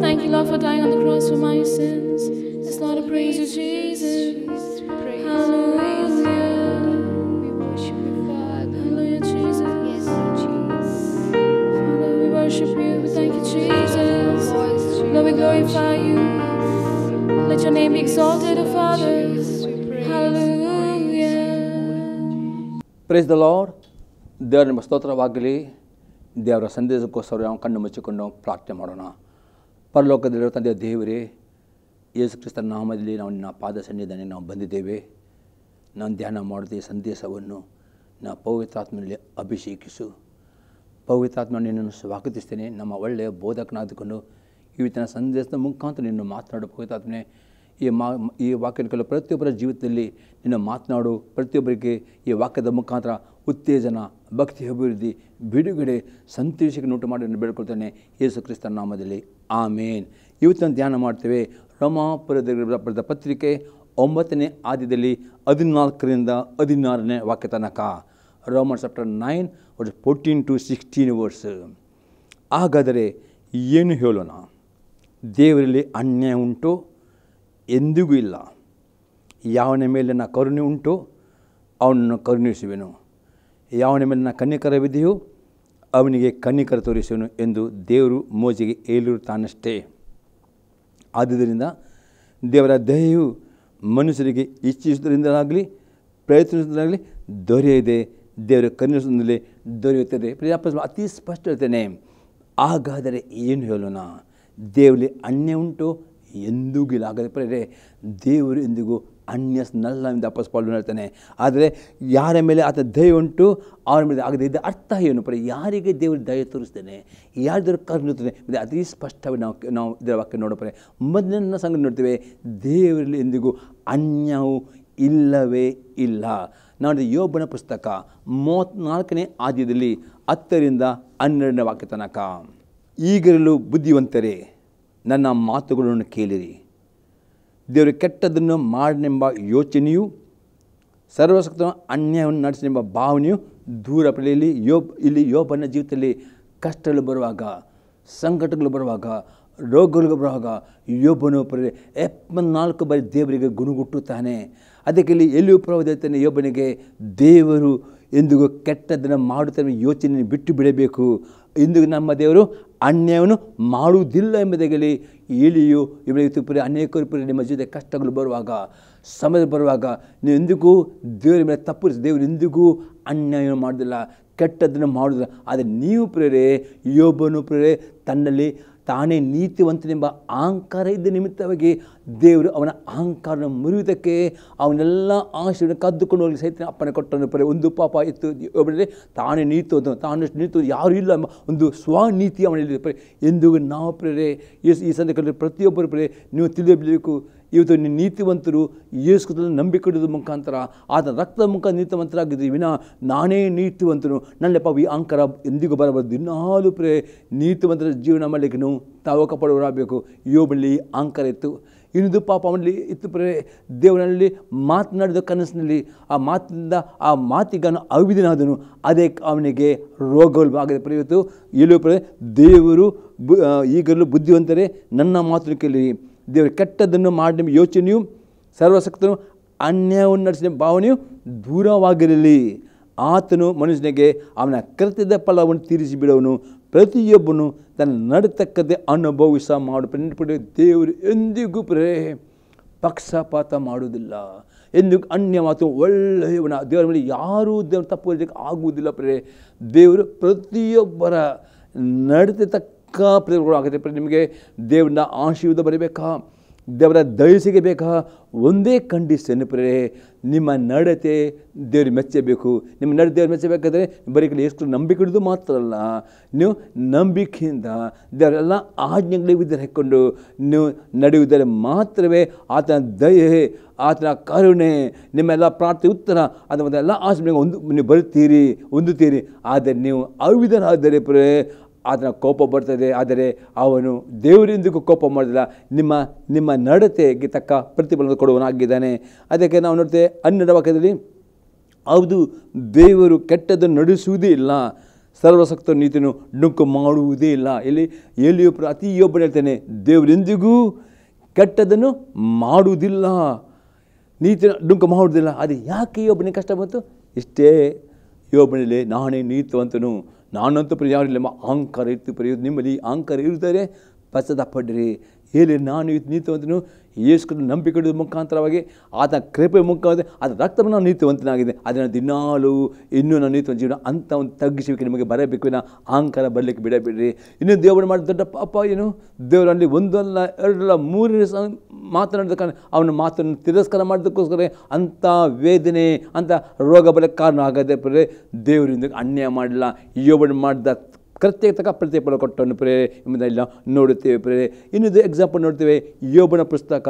Thank you, Lord, for dying on the cross for my sins. Yes, Lord, I praise you, Jesus. Hallelujah. We worship you, Father. Hallelujah, Jesus. Yes, Jesus. Father, we worship you. We thank you, Jesus. Lord, we glorify you. Let your name be exalted, O Father. Hallelujah. Price the lord. ದೇವರ ನಿಮ್ಮ ಸ್ತೋತ್ರವಾಗಲಿ. ದೇವರ ಸಂದೇಶಕ್ಕೋಸ್ಕರ ನಾವು ಕಣ್ಣು ಮುಚ್ಚಿಕೊಂಡು ನಾವು ಪ್ರಾರ್ಥನೆ ಮಾಡೋಣ. ಪರಲೋಕದಲ್ಲಿರೋ ತಂದೆಯ ದೇವರೇ, ಯೇಸು ಕ್ರಿಸ್ತನ ನಾಮದಲ್ಲಿ ನಾವು ನಿನ್ನ ಪಾದ ಸನ್ನಿಧಾನಕ್ಕೆ ನಾವು ಬಂದಿದ್ದೇವೆ. ನಾನು ಧ್ಯಾನ ಮಾಡಿದ ಈ ಸಂದೇಶವನ್ನು ನಾವು ಪವಿತ್ರಾತ್ಮನಲ್ಲಿ ಅಭಿಷೇಕಿಸು. ಪವಿತ್ರಾತ್ಮ ನಿನ್ನನ್ನು ಸ್ವಾಗತಿಸ್ತೇನೆ. ನಮ್ಮ ಒಳ್ಳೆಯ ಬೋಧಕನಾದುಕೊಂಡು ಇವತ್ತಿನ ಸಂದೇಶದ ಮುಖಾಂತರ ನಿನ್ನ ಮಾತನಾಡು ಪವಿತ್ರಾತ್ಮನೆ. ಈ ವಾಕ್ಯದ ಕೆಲವು ಪ್ರತಿಯೊಬ್ಬರ ಜೀವಿತದಲ್ಲಿ ನಿನ್ನ ಮಾತನಾಡು. ಪ್ರತಿಯೊಬ್ಬರಿಗೆ ಈ ವಾಕ್ಯದ ಮುಖಾಂತರ ಉತ್ತೇಜನ, ಭಕ್ತಿ ಅಭಿವೃದ್ಧಿ, ಬಿಡುಗಡೆ, ಸಂತೋಷಕ್ಕೆ ಉಂಟು ಮಾಡಿ ಬೇಡ್ಕೊಳ್ತಾನೆ ಯೇಸು ಕ್ರಿಸ್ತನ ನಾಮದಲ್ಲಿ. ಆಮೇನ್. ಇವತ್ತು ಧ್ಯಾನ ಮಾಡ್ತೇವೆ ರೋಮಾಪುರದ ಪತ್ರಿಕೆ 9ನೇ ಅಧ್ಯಾಯದಲ್ಲಿ 14ರಿಂದ 16ನೇ ವಾಕ್ಯ ತನಕ. Romans chapter 9 verse 14 to 16 verse. ಹಾಗಾದರೆ ಏನು ಹೇಳೋಣ? ದೇವರಲ್ಲಿ ಅನ್ಯಾಯ ಉಂಟು? ಎಂದಿಗೂ ಇಲ್ಲ. ಯಾವನ ಮೇಲೆ ನನ್ನ ಕರುಣೆ ಉಂಟು ಅವನನ್ನು ಕರುಣಿಸುವೆನು, ಯಾವನ ಮೇಲೆ ನನ್ನ ಕನ್ನಿಕರವಿದೆಯೋ ಅವನಿಗೆ ಕನ್ನಿಕರ ತೋರಿಸುವನು ಎಂದು ದೇವರು ಮೋಶೆಗೆ ಹೇಳಿರುತ್ತಾನಷ್ಟೇ. ಆದುದರಿಂದ ದೇವರ ದಯೆಯು ಮನುಷ್ಯರಿಗೆ ಇಚ್ಛಿಸುವುದರಿಂದಲಾಗಲಿ ಪ್ರಯತ್ನಿಸುವುದರಾಗಲಿ ದೊರೆಯದೆ, ದೇವರ ಕರುಣಿಸುವುದರಲ್ಲಿ ದೊರೆಯುತ್ತದೆ. ಅತಿ ಸ್ಪಷ್ಟ ಹೇಳ್ತೇನೆ. ಹಾಗಾದರೆ ಏನು ಹೇಳೋಣ? ದೇವರಲ್ಲಿ ಅನ್ಯಾಯ ಉಂಟು? ಎಂದಿಗೂ ಇಲ್ಲ. ಹಾಗಾದರೆ ಪ್ರೇರೆ ದೇವರು ಎಂದಿಗೂ ಅನ್ಯಸ್ನಲ್ಲ ಎಂದು ಅಪೊಸ್ತಲನು ಹೇಳ್ತಾನೆ. ಆದರೆ ಯಾರ ಮೇಲೆ ಆತ ದಯೆ ಉಂಟು ಅವರ ಮೇಲೆ ಆಗದೆ ಇದ್ದ ಅರ್ಥ ಏನು? ಯಾರಿಗೆ ದೇವರು ದಯೆ ತೋರಿಸ್ತೇನೆ, ಯಾರ್ದಾರು ಕರುಣಿಸ್ತೇನೆ, ಅತಿ ಸ್ಪಷ್ಟವಾಗಿ ನಾವು ಇದರ ವಾಕ್ಯ ನೋಡೋಪ್ರೆ. ಮೊದಲನೇ ಸಂಗತಿ ನೋಡ್ತೇವೆ, ದೇವರಲ್ಲಿ ಎಂದಿಗೂ ಅನ್ಯಾಯವು ಇಲ್ಲವೇ ಇಲ್ಲ. ನಾವು ಯೋಬನ ಪುಸ್ತಕ 34ನೇ ಅಧ್ಯಾಯದಲ್ಲಿ 10ರಿಂದ 12ನೇ ವಾಕ್ಯ ತನಕ. ಈಗಲೂ ಬುದ್ಧಿವಂತರೇ, ನನ್ನ ಮಾತುಗಳನ್ನು ಕೇಳಿರಿ. ದೇವರು ಕೆಟ್ಟದ್ದನ್ನು ಮಾಡನೆಂಬ ಯೋಚನೆಯು, ಸರ್ವಶಕ್ತನ ಅನ್ಯಾಯವನ್ನು ನಡೆಸನೆಂಬ ಭಾವನೆಯು ದೂರ ಪಡೆಯಲಿ. ಇಲ್ಲಿ ಯೋಬನ ಜೀವಿತದಲ್ಲಿ ಕಷ್ಟಗಳು ಬರುವಾಗ, ಸಂಕಟಗಳು ಬರುವಾಗ, ರೋಗಗಳು ಬರುವಾಗ ಯೋಬನು 74 ಬಾರಿ ದೇವರಿಗೆ ಗುಣಗುಟ್ಟುತ್ತಾನೆ. ಅದಕ್ಕೆ ಇಲ್ಲಿ ಎಲ್ಲಿಯೂ ಪ್ರವಾದಿತಾನೆ ಯೋಬನಿಗೆ ದೇವರು ಎಂದಿಗೂ ಕೆಟ್ಟದ್ದನ್ನು ಮಾಡುತ್ತಾನೆ ಯೋಚನೆ ಬಿಟ್ಟು ಬಿಡಬೇಕು. ಇಂದು ನಮ್ಮ ದೇವರು ಅನ್ಯಾಯವನ್ನು ಮಾಡುವುದಿಲ್ಲ ಎಂಬುದಾಗಿ ಎಲ್ಲಿಯೂ ಇವರಿಗೆ ಅನೇಕರು ನಿಮ್ಮ ಜೊತೆ ಕಷ್ಟಗಳು ಬರುವಾಗ, ಸಮಯ ಬರುವಾಗ ನೀವು ಎಂದಿಗೂ ದೇವರ ಮೇಲೆ ತಪ್ಪು, ದೇವರು ಎಂದಿಗೂ ಅನ್ಯಾಯ ಮಾಡೋದಿಲ್ಲ, ಕೆಟ್ಟದ್ದನ್ನು ಮಾಡೋದಿಲ್ಲ. ಆದರೆ ನೀವು ಪ್ರೇರೆ ಯೋಬನು ತನ್ನಲ್ಲಿ ತಾನೇ ನೀತಿವಂತನೆಂಬ ಅಹಂಕಾರ ಇದ್ದ ನಿಮಿತ್ತವಾಗಿ ದೇವರು ಅವನ ಅಹಂಕಾರನ ಮುರಿಯುವುದಕ್ಕೆ ಅವನೆಲ್ಲ ಆಶೆಯನ್ನು ಕದ್ದುಕೊಂಡು ಹೋಗಿ ಸಹಿತ ಅಪ್ಪನೆ ಕೊಟ್ಟನು. ಒಂದು ಪಾಪ ಇತ್ತು ಒಬ್ಬರಲ್ಲಿ, ತಾನೇ ನೀತಿವಂತ, ತಾನಷ್ಟು ನೀತಿ ಯಾರೂ ಇಲ್ಲ ಎಂಬ ಒಂದು ಸ್ವನೀತಿ ಅವನಲ್ಲಿ. ಎಂದಿಗೂ ನಾವು ಪ್ರೇರೆ ಈ ಸಂದರ್ಭದಲ್ಲಿ ಪ್ರತಿಯೊಬ್ಬರು ನೀವು ತಿಳಿಯಬೇಕು. ಇವತ್ತು ನೀವು ನೀತಿವಂತರು ಯೇಸುವನ್ನು ನಂಬಿಕೊಳ್ಳೋದ್ರ ಮುಖಾಂತರ ಆತನ ರಕ್ತದ ಮುಖ ನೀತಿವಂತರಾಗಿದ್ದೀವಿ ವಿನಾ ನಾನೇ ನೀತಿವಂತನು ನನ್ನ ಪಾಪ ಈ ಅಹಂಕಾರ ಎಂದಿಗೂ ಬರಬಾರ್ದು. ದಿನಾಲು ನೀತಿವಂತರ ಜೀವನ ಮಾಡಲಿಕ್ಕೆ ನಾವು ತಾವು ಕಪಡವರಾಗಬೇಕು. ಯೋಬಲ್ಲಿ ಅಹಂಕಾರ ಇತ್ತು, ಇನ್ನೊಂದು ಪಾಪ ಅವನಲ್ಲಿ ಇತ್ತು. ದೇವರಲ್ಲಿ ಮಾತನಾಡಿದ ಕನಸಿನಲ್ಲಿ ಆ ಮಾತಿನಿಂದ ಆ ಮಾತಿಗನು ಅವಿಧನಾದನು, ಅದೇ ಅವನಿಗೆ ರೋಗಗಳು ಆಗದೆ. ಇವತ್ತು ಎಲ್ಲೂ ದೇವರು ಈಗಲೂ ಬುದ್ಧಿವಂತರೇ, ನನ್ನ ಮಾತನ್ನು ಕೇಳಿರಿ. ದೇವರು ಕೆಟ್ಟದ್ದನ್ನು ಮಾಡಿದ ಯೋಚನೆಯು, ಸರ್ವಶಕ್ತನು ಅನ್ಯಾಯವನ್ನು ನಡೆಸಿದ ಭಾವನೆಯು ದೂರವಾಗಿರಲಿ. ಆತನು ಮನುಷ್ಯನಿಗೆ ಅವನ ಕೃತ್ಯದ ಫಲವನ್ನು ತೀರಿಸಿ ಬಿಡುವನು. ಪ್ರತಿಯೊಬ್ಬನು ತನ್ನ ನಡತಕ್ಕದ್ದೇ ಅನುಭವಿಸ ಮಾಡು. ದೇವರು ಎಂದಿಗೂ ಪಕ್ಷಪಾತ ಮಾಡುವುದಿಲ್ಲ, ಎಂದಿಗೂ ಅನ್ಯ ಮಾತು ಒಳ್ಳೆಯವನ. ದೇವರ ಮೇಲೆ ಯಾರೂ ದೇವರು ತಪ್ಪು ಆಗುವುದಿಲ್ಲ. ದೇವರು ಪ್ರತಿಯೊಬ್ಬರ ನಡತೆ ತಕ್ಕ ಪ್ರೇರಣೆಗಳು ಆಗುತ್ತೆ. ನಿಮಗೆ ದೇವರನ್ನ ಆಶೀರ್ವಾದ ಬರಬೇಕಾ, ದೇವರ ದಯೆ ಸಿಗಬೇಕಾ? ಒಂದೇ ಕಂಡೀಷನ್ ನಿಮ್ಮ ನಡತೆ ದೇವ್ರಿಗೆ ಮೆಚ್ಚಬೇಕು. ನಿಮ್ಮ ನಡತೆ ದೇವ್ರು ಮೆಚ್ಚಬೇಕಾದ್ರೆ ಬರೀ ಎಷ್ಟು ನಂಬಿಕೆ ಹಿಡಿದು ಮಾತ್ರ ಅಲ್ಲ, ನೀವು ನಂಬಿಕೆಯಿಂದ ದೇವರೆಲ್ಲ ಆಜ್ಞೆಗಳಿಗೆ ವಿದ್ಯೆ ಹಾಕ್ಕೊಂಡು ನೀವು ನಡೆಯುವುದರಲ್ಲಿ ಮಾತ್ರವೇ ಆತನ ದಯೆ, ಆತನ ಕರುಣೆ, ನಿಮ್ಮೆಲ್ಲ ಪ್ರಾರ್ಥನೆ ಉತ್ತರ ಅದನ್ನೆಲ್ಲ ಆಶೆ ನೀವು ಬರುತ್ತೀರಿ, ಹೊಂದುತ್ತೀರಿ. ಆದರೆ ನೀವು ಅವಿಧರಾದರೆ ಆತನ ಕೋಪ ಬರ್ತದೆ. ಆದರೆ ಅವನು ದೇವರಿಂದಿಗೂ ಕೋಪ ಮಾಡೋದಿಲ್ಲ, ನಿಮ್ಮ ನಡತೆಗೆ ತಕ್ಕ ಪ್ರತಿಫಲ ಕೊಡುವನಾಗಿದ್ದಾನೆ. ಅದಕ್ಕೆ ನಾವು ನೋಡ್ತೇವೆ 12ನೇ ವಾಕ್ಯದಲ್ಲಿ, ಹೌದು ದೇವರು ಕೆಟ್ಟದ್ದನ್ನು ನಡೆಸುವುದೇ ಇಲ್ಲ, ಸರ್ವಶಕ್ತ ನೀತಿಯನ್ನು ನುಂಕು ಮಾಡುವುದೇ ಇಲ್ಲ. ಎಲ್ಲಿಯೂ ಪ್ರತಿಯೊಬ್ಬನು ಹೇಳ್ತಾನೆ, ದೇವರೆಂದಿಗೂ ಕೆಟ್ಟದ್ದನ್ನು ಮಾಡುವುದಿಲ್ಲ, ನೀತಿನ ನುಂಕು ಮಾಡುವುದಿಲ್ಲ. ಅದು ಯಾಕೆ ಯೋಬನಿಗೆ ಕಷ್ಟ ಬಂತು? ಇಷ್ಟೇ, ಯೋಬನಲ್ಲಿ ನಾನೇ ನೀತಿವಂತನು, ನಾನಂತೂ ಯಾರಿಲ್ಲ ಅಹಂಕಾರ ಇತ್ತು. ನಿಮ್ಮಲ್ಲಿ ಅಹಂಕಾರ ಇರ್ತಾರೆ, ಪಶ್ಚಾತ್ತಾಪಡ್ರಿ. ಹೇಳಿ ನಾನು ನೀತಿವಂತನು, ಯೇಸು ನಂಬಿಕೆ ಮುಖಾಂತರವಾಗಿ ಆತನ ಕೃಪೆ ಮುಖಾಂತರ ಆತನ ರಕ್ತವನ್ನು ನಾನು ನೀತಿವಂತನಾಗಿದೆ. ಅದನ್ನು ದಿನಾಲು ಇನ್ನೂ ನಾನು ನೀತಿವಂತ ಜೀವನ ಅಂತ ಒಂದು ತಗ್ಗಿಸುವಿಕೆ ನಿಮಗೆ ಬರಬೇಕು. ಅಹಂಕಾರ ಬರಲಿಕ್ಕೆ ಬಿಡಬೇಡ್ರಿ. ಇನ್ನೂ ದೇವರು ಮಾಡಿದ ದೊಡ್ಡ ಪಾಪ ಏನು? ದೇವರಲ್ಲಿ ಒಂದಲ್ಲ ಎರಡಲ್ಲ ಮೂರನೇ ಮಾತನಾಡಿದ ಕಾರಣ ಅವನ ಮಾತನ್ನು ತಿರಸ್ಕಾರ ಮಾಡೋದಕ್ಕೋಸ್ಕರ ಅಂಥ ವೇದನೆ, ಅಂಥ ರೋಗ ಬರಲಿಕ್ಕೆ ಕಾರಣ ಆಗದೆ. ದೇವರಿಂದ ಅನ್ಯಾಯ ಮಾಡಲಿಲ್ಲ. ಯೋಬನು ಮಾಡಿದ ಕೃತ್ಯಕ್ಕೆ ಪ್ರತಿಫಲ ಕೊಟ್ಟನ್ನು ಪ್ರೇರೆ ಎಂಬುದೆಲ್ಲ ನೋಡುತ್ತೇವೆ ಪ್ರೇರೆ. ಇನ್ನೊಂದು ಎಕ್ಸಾಂಪಲ್ ನೋಡ್ತೇವೆ, ಯೋಬನ ಪುಸ್ತಕ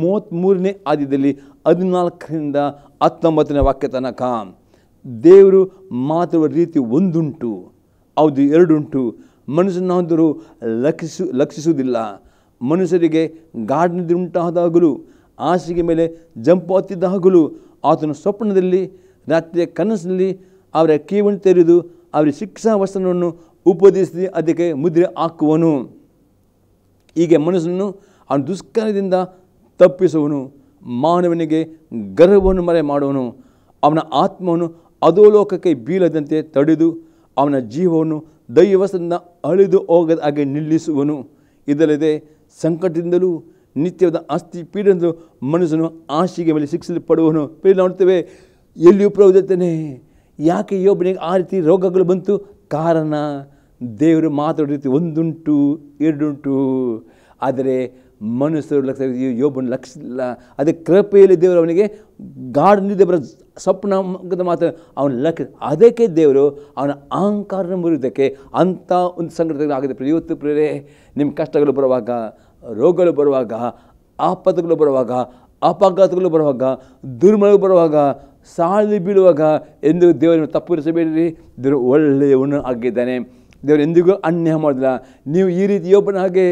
33ನೇ ಅಧ್ಯಾಯದಲ್ಲಿ 14ರಿಂದ 19ನೇ ವಾಕ್ಯ ತನಕ. ದೇವರು ಮಾತಾಡುವ ರೀತಿ ಒಂದುಂಟು, ಹೌದು ಎರಡುಂಟು. ಮನುಷ್ಯನಾದರೂ ಲಕ್ಷಿಸುವುದಿಲ್ಲ. ಮನುಷ್ಯರಿಗೆ ಗಾಢನಿದ್ರೆ ಉಂಟಾದಾಗಲೂ, ಹಾಸಿಗೆ ಮೇಲೆ ಜಂಪು ಹತ್ತಿದ್ದಾಗಲೂ, ಆತನ ಸ್ವಪ್ನದಲ್ಲಿ ರಾತ್ರಿಯ ಕನಸಿನಲ್ಲಿ ಅವರ ಕಿವಿಯನ್ನು ತೆರೆದು ಅವರ ಶಿಕ್ಷಾ ವಚನವನ್ನು ಉಪದೇಶಿಸಿ ಅದಕ್ಕೆ ಮುದ್ರೆ ಹಾಕುವನು. ಹೀಗೆ ಮನುಷ್ಯನನ್ನು ಅವನ ದುಷ್ಕರ್ಮದಿಂದ ತಪ್ಪಿಸುವನು. ಮಾನವನಿಗೆ ಗರ್ವವನ್ನು ಮರೆ ಮಾಡುವನು. ಅವನ ಆತ್ಮವನ್ನು ಅಧೋಲೋಕಕ್ಕೆ ಬೀಳದಂತೆ ತಡೆದು ಅವನ ಜೀವವನ್ನು ದೈವದಿಂದ ಅಳಿದು ಹೋಗದ ಹಾಗೆ ನಿಲ್ಲಿಸುವನು. ಇದಲ್ಲದೆ ಸಂಕಟದಿಂದಲೂ ನಿತ್ಯವಾದ ಆಸ್ತಿ ಪೀಡದಿಂದಲೂ ಮನುಷ್ಯನು ಹಾಸಿಗೆ ಮೇಲೆ ಶಿಕ್ಷಿಸಲ್ಪಡುವನು. ನೋಡ್ತೇವೆ, ಎಲ್ಲಿಯೂ ಪ್ರವೃತ್ತನೆ. ಯಾಕೆ ಯೋಬನಿಗೆ ಆ ರೀತಿ ರೋಗಗಳು ಬಂತು? ಕಾರಣ ದೇವರು ಮಾತಾಡೋ ರೀತಿ ಒಂದುಂಟು ಎರಡುಂಟು. ಆದರೆ ಮನುಷ್ಯರು ಯೋಬನ ಲಕ್ಷಿಸಿಲ್ಲ. ಅದಕ್ಕೆ ಕೃಪೆಯಲ್ಲಿ ದೇವರು ಅವನಿಗೆ ಗಾಢನಿದ್ದೆ ಬರೋ ಸ್ವಪ್ನ ಮಾತ್ರ ಅವನ ಲಕ್ಷ. ಅದಕ್ಕೆ ದೇವರು ಅವನ ಅಹಂಕಾರನ ಮುರಿಯೋದಕ್ಕೆ ಅಂಥ ಒಂದು ಸಂಘಟನೆ ಆಗಿದೆ. ಇವತ್ತು ಪ್ರೇರೆ, ನಿಮ್ಮ ಕಷ್ಟಗಳು ಬರುವಾಗ, ರೋಗಗಳು ಬರುವಾಗ, ಆಪತ್ತುಗಳು ಬರುವಾಗ, ಅಪಘಾತಗಳು ಬರುವಾಗ, ದುರ್ಮಳಗಳು ಬರುವಾಗ, ಸಾಲಿ ಬೀಳುವಾಗ ಎಂದು ದೇವರನ್ನು ತಪ್ಪಿಸಬೇಡಿರಿ. ದೇವರು ಒಳ್ಳೆಯವನು ಆಗಿದ್ದಾನೆ. ದೇವರು ಎಂದಿಗೂ ಅನ್ಯಾಯ ಮಾಡೋದಿಲ್ಲ. ನೀವು ಈ ರೀತಿ ಯೋಬನ ಹಾಗೆ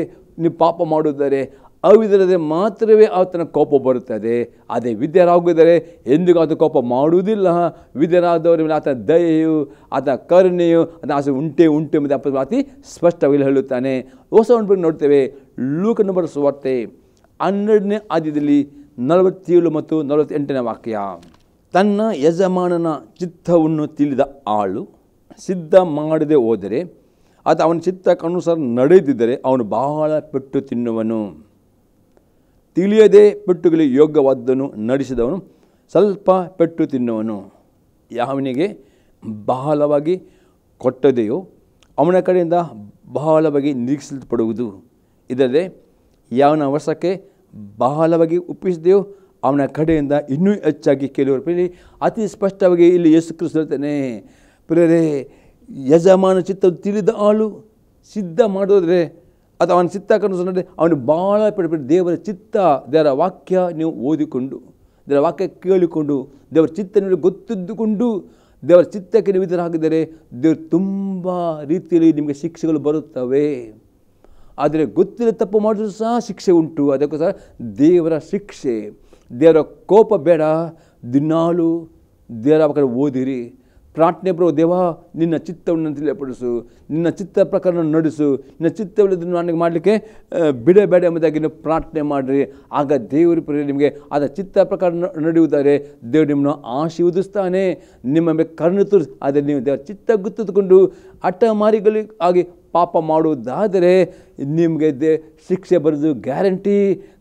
ನೀವು ಪಾಪ ಮಾಡುತ್ತಾರೆ, ಅವಿದ್ದರೆ ಮಾತ್ರವೇ ಆತನ ಕೋಪ ಬರುತ್ತದೆ. ಅದೇ ವಿದ್ಯರಾಗಿದ್ದರೆ ಎಂದಿಗೂ ಆತ ಕೋಪ ಮಾಡುವುದಿಲ್ಲ. ವಿದ್ಯರಾದವರ ಮೇಲೆ ಆತನ ದಯೆಯು, ಆತನ ಕರುಣೆಯು, ಅದನ್ನ ಆಸೆ ಉಂಟೆ ಎಂಬುದು ಅತಿ ಸ್ಪಷ್ಟವಾಗಿ ಹೇಳುತ್ತಾನೆ. ಹೊಸ ಒಂದು ನೋಡ್ತೇವೆ, ಲೂಕನ ಬರೆದ ಸುವಾರ್ತೆ 12ನೇ ಅಧ್ಯಾಯದಲ್ಲಿ 47 ಮತ್ತು 48ನೇ ವಾಕ್ಯ. ತನ್ನ ಯಜಮಾನನ ಚಿತ್ತವನ್ನು ತಿಳಿದ ಆಳು ಸಿದ್ಧ ಮಾಡದೆ ಹೋದರೆ, ಅದು ಅವನ ಚಿತ್ತಕ್ಕನುಸಾರ ನಡೆದಿದ್ದರೆ ಅವನು ಬಹಳ ಪೆಟ್ಟು ತಿನ್ನುವನು. ತಿಳಿಯದೆ ಪೆಟ್ಟುಗಳಿಗೆ ಯೋಗ್ಯವಾದ್ದನ್ನು ನಡೆಸಿದವನು ಸ್ವಲ್ಪ ಪೆಟ್ಟು ತಿನ್ನುವನು. ಯಾವನಿಗೆ ಬಹಳವಾಗಿ ಕೊಟ್ಟದೆಯೋ ಅವನ ಕಡೆಯಿಂದ ಬಹಳವಾಗಿ ನಿರೀಕ್ಷಿಸಲ್ಪಡುವುದು. ಇದಲ್ಲದೆ ಯಾವನ ವರ್ಷಕ್ಕೆ ಬಹಳವಾಗಿ ಒಪ್ಪಿಸಿದೆಯೋ ಅವನ ಕಡೆಯಿಂದ ಇನ್ನೂ ಹೆಚ್ಚಾಗಿ ಕೆಲವರು ಪ್ರೇರೆ ಅತಿ ಸ್ಪಷ್ಟವಾಗಿ ಇಲ್ಲಿ ಯೇಸು ಕ್ರಿಸ್ತ ಹೇಳ್ತಾನೆ. ಪ್ರೇರೆ, ಯಜಮಾನ ಚಿತ್ತ ತಿಳಿದ ಆಳು ಸಿದ್ಧ ಮಾಡೋದ್ರೆ ಅದು ಅವನ ಚಿತ್ತ ಕನಸು ಅವನು ಭಾಳ ದೇವರ ಚಿತ್ತ, ದೇವರ ವಾಕ್ಯ ನೀವು ಓದಿಕೊಂಡು, ದೇವರ ವಾಕ್ಯ ಕೇಳಿಕೊಂಡು, ದೇವರ ಚಿತ್ತ ನಿಮಗೆ ಗೊತ್ತಿದ್ದುಕೊಂಡು ದೇವರ ಚಿತ್ತಕ್ಕೆ ನೀವು ಇದರಾಗಿದ್ದರೆ ದೇವರು ತುಂಬ ರೀತಿಯಲ್ಲಿ ನಿಮಗೆ ಶಿಕ್ಷೆಗಳು ಬರುತ್ತವೆ. ಆದರೆ ಗೊತ್ತಿಲ್ಲ ತಪ್ಪು ಮಾಡಿದ್ರು ಸಹ ಶಿಕ್ಷೆ ಉಂಟು. ಅದಕ್ಕೋಸ್ಕರ ದೇವರ ಶಿಕ್ಷೆ, ದೇವರ ಕೋಪ ಬೇಡ. ದಿನಾಲು ದೇವರ ಕಡೆ ಓದಿರಿ, ಪ್ರಾರ್ಥನೆ ಬರೋ, ದೇವ ನಿನ್ನ ಚಿತ್ತವನ್ನು ತಿಳಿಯಪಡಿಸು, ನಿನ್ನ ಚಿತ್ತ ಪ್ರಕಾರ ನಡೆಸು, ನಿನ್ನ ಚಿತ್ತವಿಲ್ಲದನ್ನು ನನಗೆ ಮಾಡಲಿಕ್ಕೆ ಬಿಡಬೇಡ ಎಂಬುದಾಗಿ ನೀವು ಪ್ರಾರ್ಥನೆ ಮಾಡಿರಿ. ಆಗ ದೇವರು ನಿಮಗೆ ಅದರ ಚಿತ್ತ ಪ್ರಕಾರ ನಡೆಯುವುದಾದರೆ ದೇವರು ನಿಮ್ಮನ್ನು ಆಶೀರ್ವದಿಸ್ತಾನೆ, ನಿಮ್ಮ ಮೇಲೆ ಕರುಣೆ ತೋರಿಸಿ. ಆದರೆ ನೀವು ದೇವರ ಚಿತ್ತ ಗುತ್ತಿದ್ದುಕೊಂಡು ಹಠಮಾರಿಗಳಿಗಾಗಿ ಪಾಪ ಮಾಡುವುದಾದರೆ ನಿಮಗೆ ಶಿಕ್ಷೆ ಬರೋದು ಗ್ಯಾರಂಟಿ,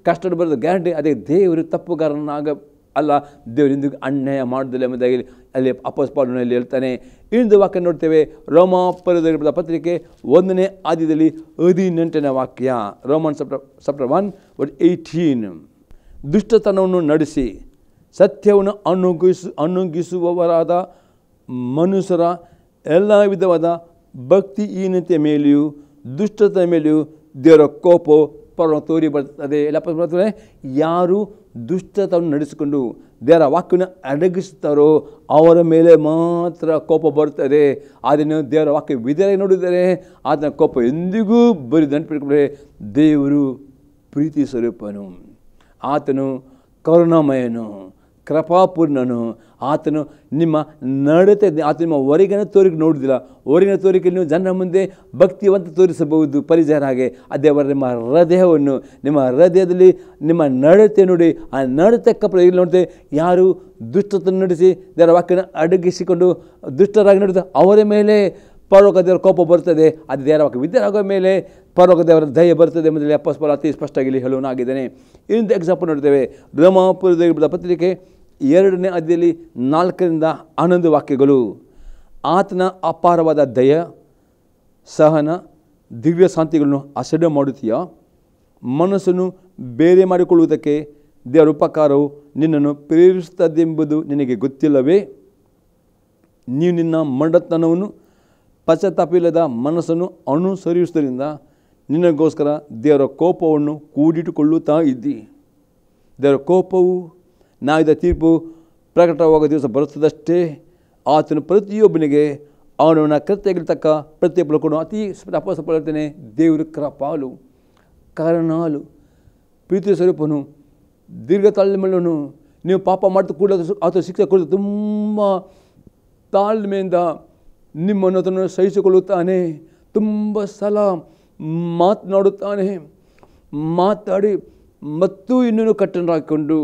ಕಷ್ಟ ಬರೋದು ಗ್ಯಾರಂಟಿ. ಅದೇ ದೇವರು ತಪ್ಪುಗಾರನಾಗ ಅಲ್ಲ, ದೇವರು ಇಂದಿಗೂ ಅನ್ಯಾಯ ಮಾಡೋದಿಲ್ಲ ಎಂಬುದಾಗಿ ಅಲ್ಲಿ ಅಪೊಸ್ತಲನಲ್ಲಿ ಹೇಳ್ತಾನೆ. ಇಂದು ವಾಕ್ಯ ನೋಡ್ತೇವೆ, ರೋಮಾಪುರದ ಪತ್ರಿಕೆ 1ನೇ ಅಧ್ಯಾಯದಲ್ಲಿ 18ನೇ ವಾಕ್ಯ. Roman chapter 1:18. ದುಷ್ಟತನವನ್ನು ನಡೆಸಿ ಸತ್ಯವನ್ನು ಅನುಗಿಸುವವರಾದ ಮನುಷ್ಯರ ಎಲ್ಲ ವಿಧವಾದ ಭಕ್ತಿಹೀನತೆ ಮೇಲೆಯೂ ದುಷ್ಟತೆ ಮೇಲೆಯೂ ದೇವರ ಕೋಪ ತೋರಿ ಬರ್ತದೆ. ಎಲ್ಲ ಯಾರು ದುಷ್ಟತವನ್ನು ನಡೆಸಿಕೊಂಡು ದೇವರ ವಾಕ್ಯವನ್ನು ಅಡಗಿಸುತ್ತಾರೋ ಅವರ ಮೇಲೆ ಮಾತ್ರ ಕೋಪ ಬರ್ತದೆ. ಅದನ್ನು ದೇವರ ವಾಕ್ಯ ವಿಧೇಯ ನೋಡಿದರೆ ಆತನ ಕೋಪ ಎಂದಿಗೂ ಬರೀ ನೆನಪಿಟ್ಕೊಂಡ್ರೆ ದೇವರು ಪ್ರೀತಿ ಸ್ವರೂಪನು, ಆತನು ಕರುಣಾಮಯನು, ಕೃಪಾಪೂರ್ಣನು. ಆತನು ನಿಮ್ಮ ನಡತೆ, ಆತ ನಿಮ್ಮ ಹೊರಗಿನ ತೋರಿಕೆ ನೋಡುವುದಿಲ್ಲ. ಹೊರಗಿನ ತೋರಿಕೆ ನೀವು ಜನರ ಮುಂದೆ ಭಕ್ತಿವಂತ ತೋರಿಸಬಹುದು ಪರಿಜಯರಾಗೆ. ದೇವರ ನಿಮ್ಮ ಹೃದಯವನ್ನು, ನಿಮ್ಮ ಹೃದಯದಲ್ಲಿ ನಿಮ್ಮ ನಡತೆ ನೋಡಿ. ಆ ನಡತೆಕ್ಕ ಇಲ್ಲಿ ನೋಡ್ತೇವೆ, ಯಾರು ದುಷ್ಟತನ್ನು ನಡೆಸಿ ದೇವರ ವಾಕ್ಯನ ಅಡಗಿಸಿಕೊಂಡು ದುಷ್ಟರಾಗಿ ನಡೆದ ಅವರ ಮೇಲೆ ಪರಲೋಕ ದೇವರ ಕೋಪ ಬರ್ತದೆ. ಅದು ದೇವರ ವಾಕ್ಯ ವಿದ್ಯಾರಾಗುವ ಮೇಲೆ ಪರಲೋಕ ದೇವರ ದಯ ಬರ್ತದೆ ಎಂಬುದರಲ್ಲಿ ಅಪೊಸ್ತಲ ಅತಿ ಸ್ಪಷ್ಟವಾಗಿ ಹೇಳುವನಾಗಿದ್ದಾನೆ. ಇನ್ನೊಂದು ಎಕ್ಸಾಂಪಲ್ ನೋಡ್ತೇವೆ, ರೋಮಾಪುರದ ಪತ್ರಿಕೆ 2ನೇ ಅಧ್ಯಾಯದಲ್ಲಿ 4ರಿಂದ 11 ವಾಕ್ಯಗಳು. ಆತನ ಅಪಾರವಾದ ದಯ, ಸಹನ, ದಿವ್ಯ ಶಾಂತಿಗಳನ್ನು ಅಸಡ್ಡೆ ಮಾಡುತ್ತೀಯಾ? ಮನಸ್ಸನ್ನು ಬೇರೆ ಮಾಡಿಕೊಳ್ಳುವುದಕ್ಕೆ ದೇವರ ಉಪಕಾರವು ನಿನ್ನನ್ನು ಪ್ರೇರಿಸುತ್ತದೆಂಬುದು ನಿನಗೆ ಗೊತ್ತಿಲ್ಲವೇ? ನೀವು ನಿನ್ನ ಮಂಡತನವನ್ನು ಪಶ್ಚಾತ್ತಾಪವಿಲ್ಲದ ಮನಸ್ಸನ್ನು ಅನುಸರಿಸುವುದರಿಂದ ನಿನಗೋಸ್ಕರ ದೇವರ ಕೋಪವನ್ನು ಕೂಡಿಟ್ಟುಕೊಳ್ಳುತ್ತಾ ಇದ್ದಿ. ದೇವರ ಕೋಪವು, ನ್ಯಾಯದ ತೀರ್ಪು ಪ್ರಕಟವಾಗೋ ದಿವಸ ಬರುತ್ತದಷ್ಟೇ. ಆತನು ಪ್ರತಿಯೊಬ್ಬನಿಗೆ ಅವನವನ ಕೃತ್ಯಗಿರ್ತಕ್ಕ ಪ್ರತಿಫಲ ಕೊಡು. ಅತಿ ಅಪಸ್ವಲ್ಪನೆ ದೇವರು ಕೃಪಾಲು, ಕರುಣಾಲು, ಪ್ರೀತಿ ಸ್ವರೂಪನು, ದೀರ್ಘ ತಾಳ್ಮೆಯನ್ನು. ನೀವು ಪಾಪ ಮಾಡಿದ ಕೂಡ ಆತ ಶಿಕ್ಷೆ ಕೊಡೋದು ತುಂಬ ತಾಳ್ಮೆಯಿಂದ ನಿಮ್ಮನ್ನು ಅದನ್ನು ಸಹಿಸಿಕೊಳ್ಳುತ್ತಾನೆ. ತುಂಬ ಸಲ ಮಾತನಾಡುತ್ತಾನೆ. ಮಾತಾಡಿ ಮತ್ತು ಇನ್ನೂ ಕಠಿಣರಾಗಿಕೊಂಡು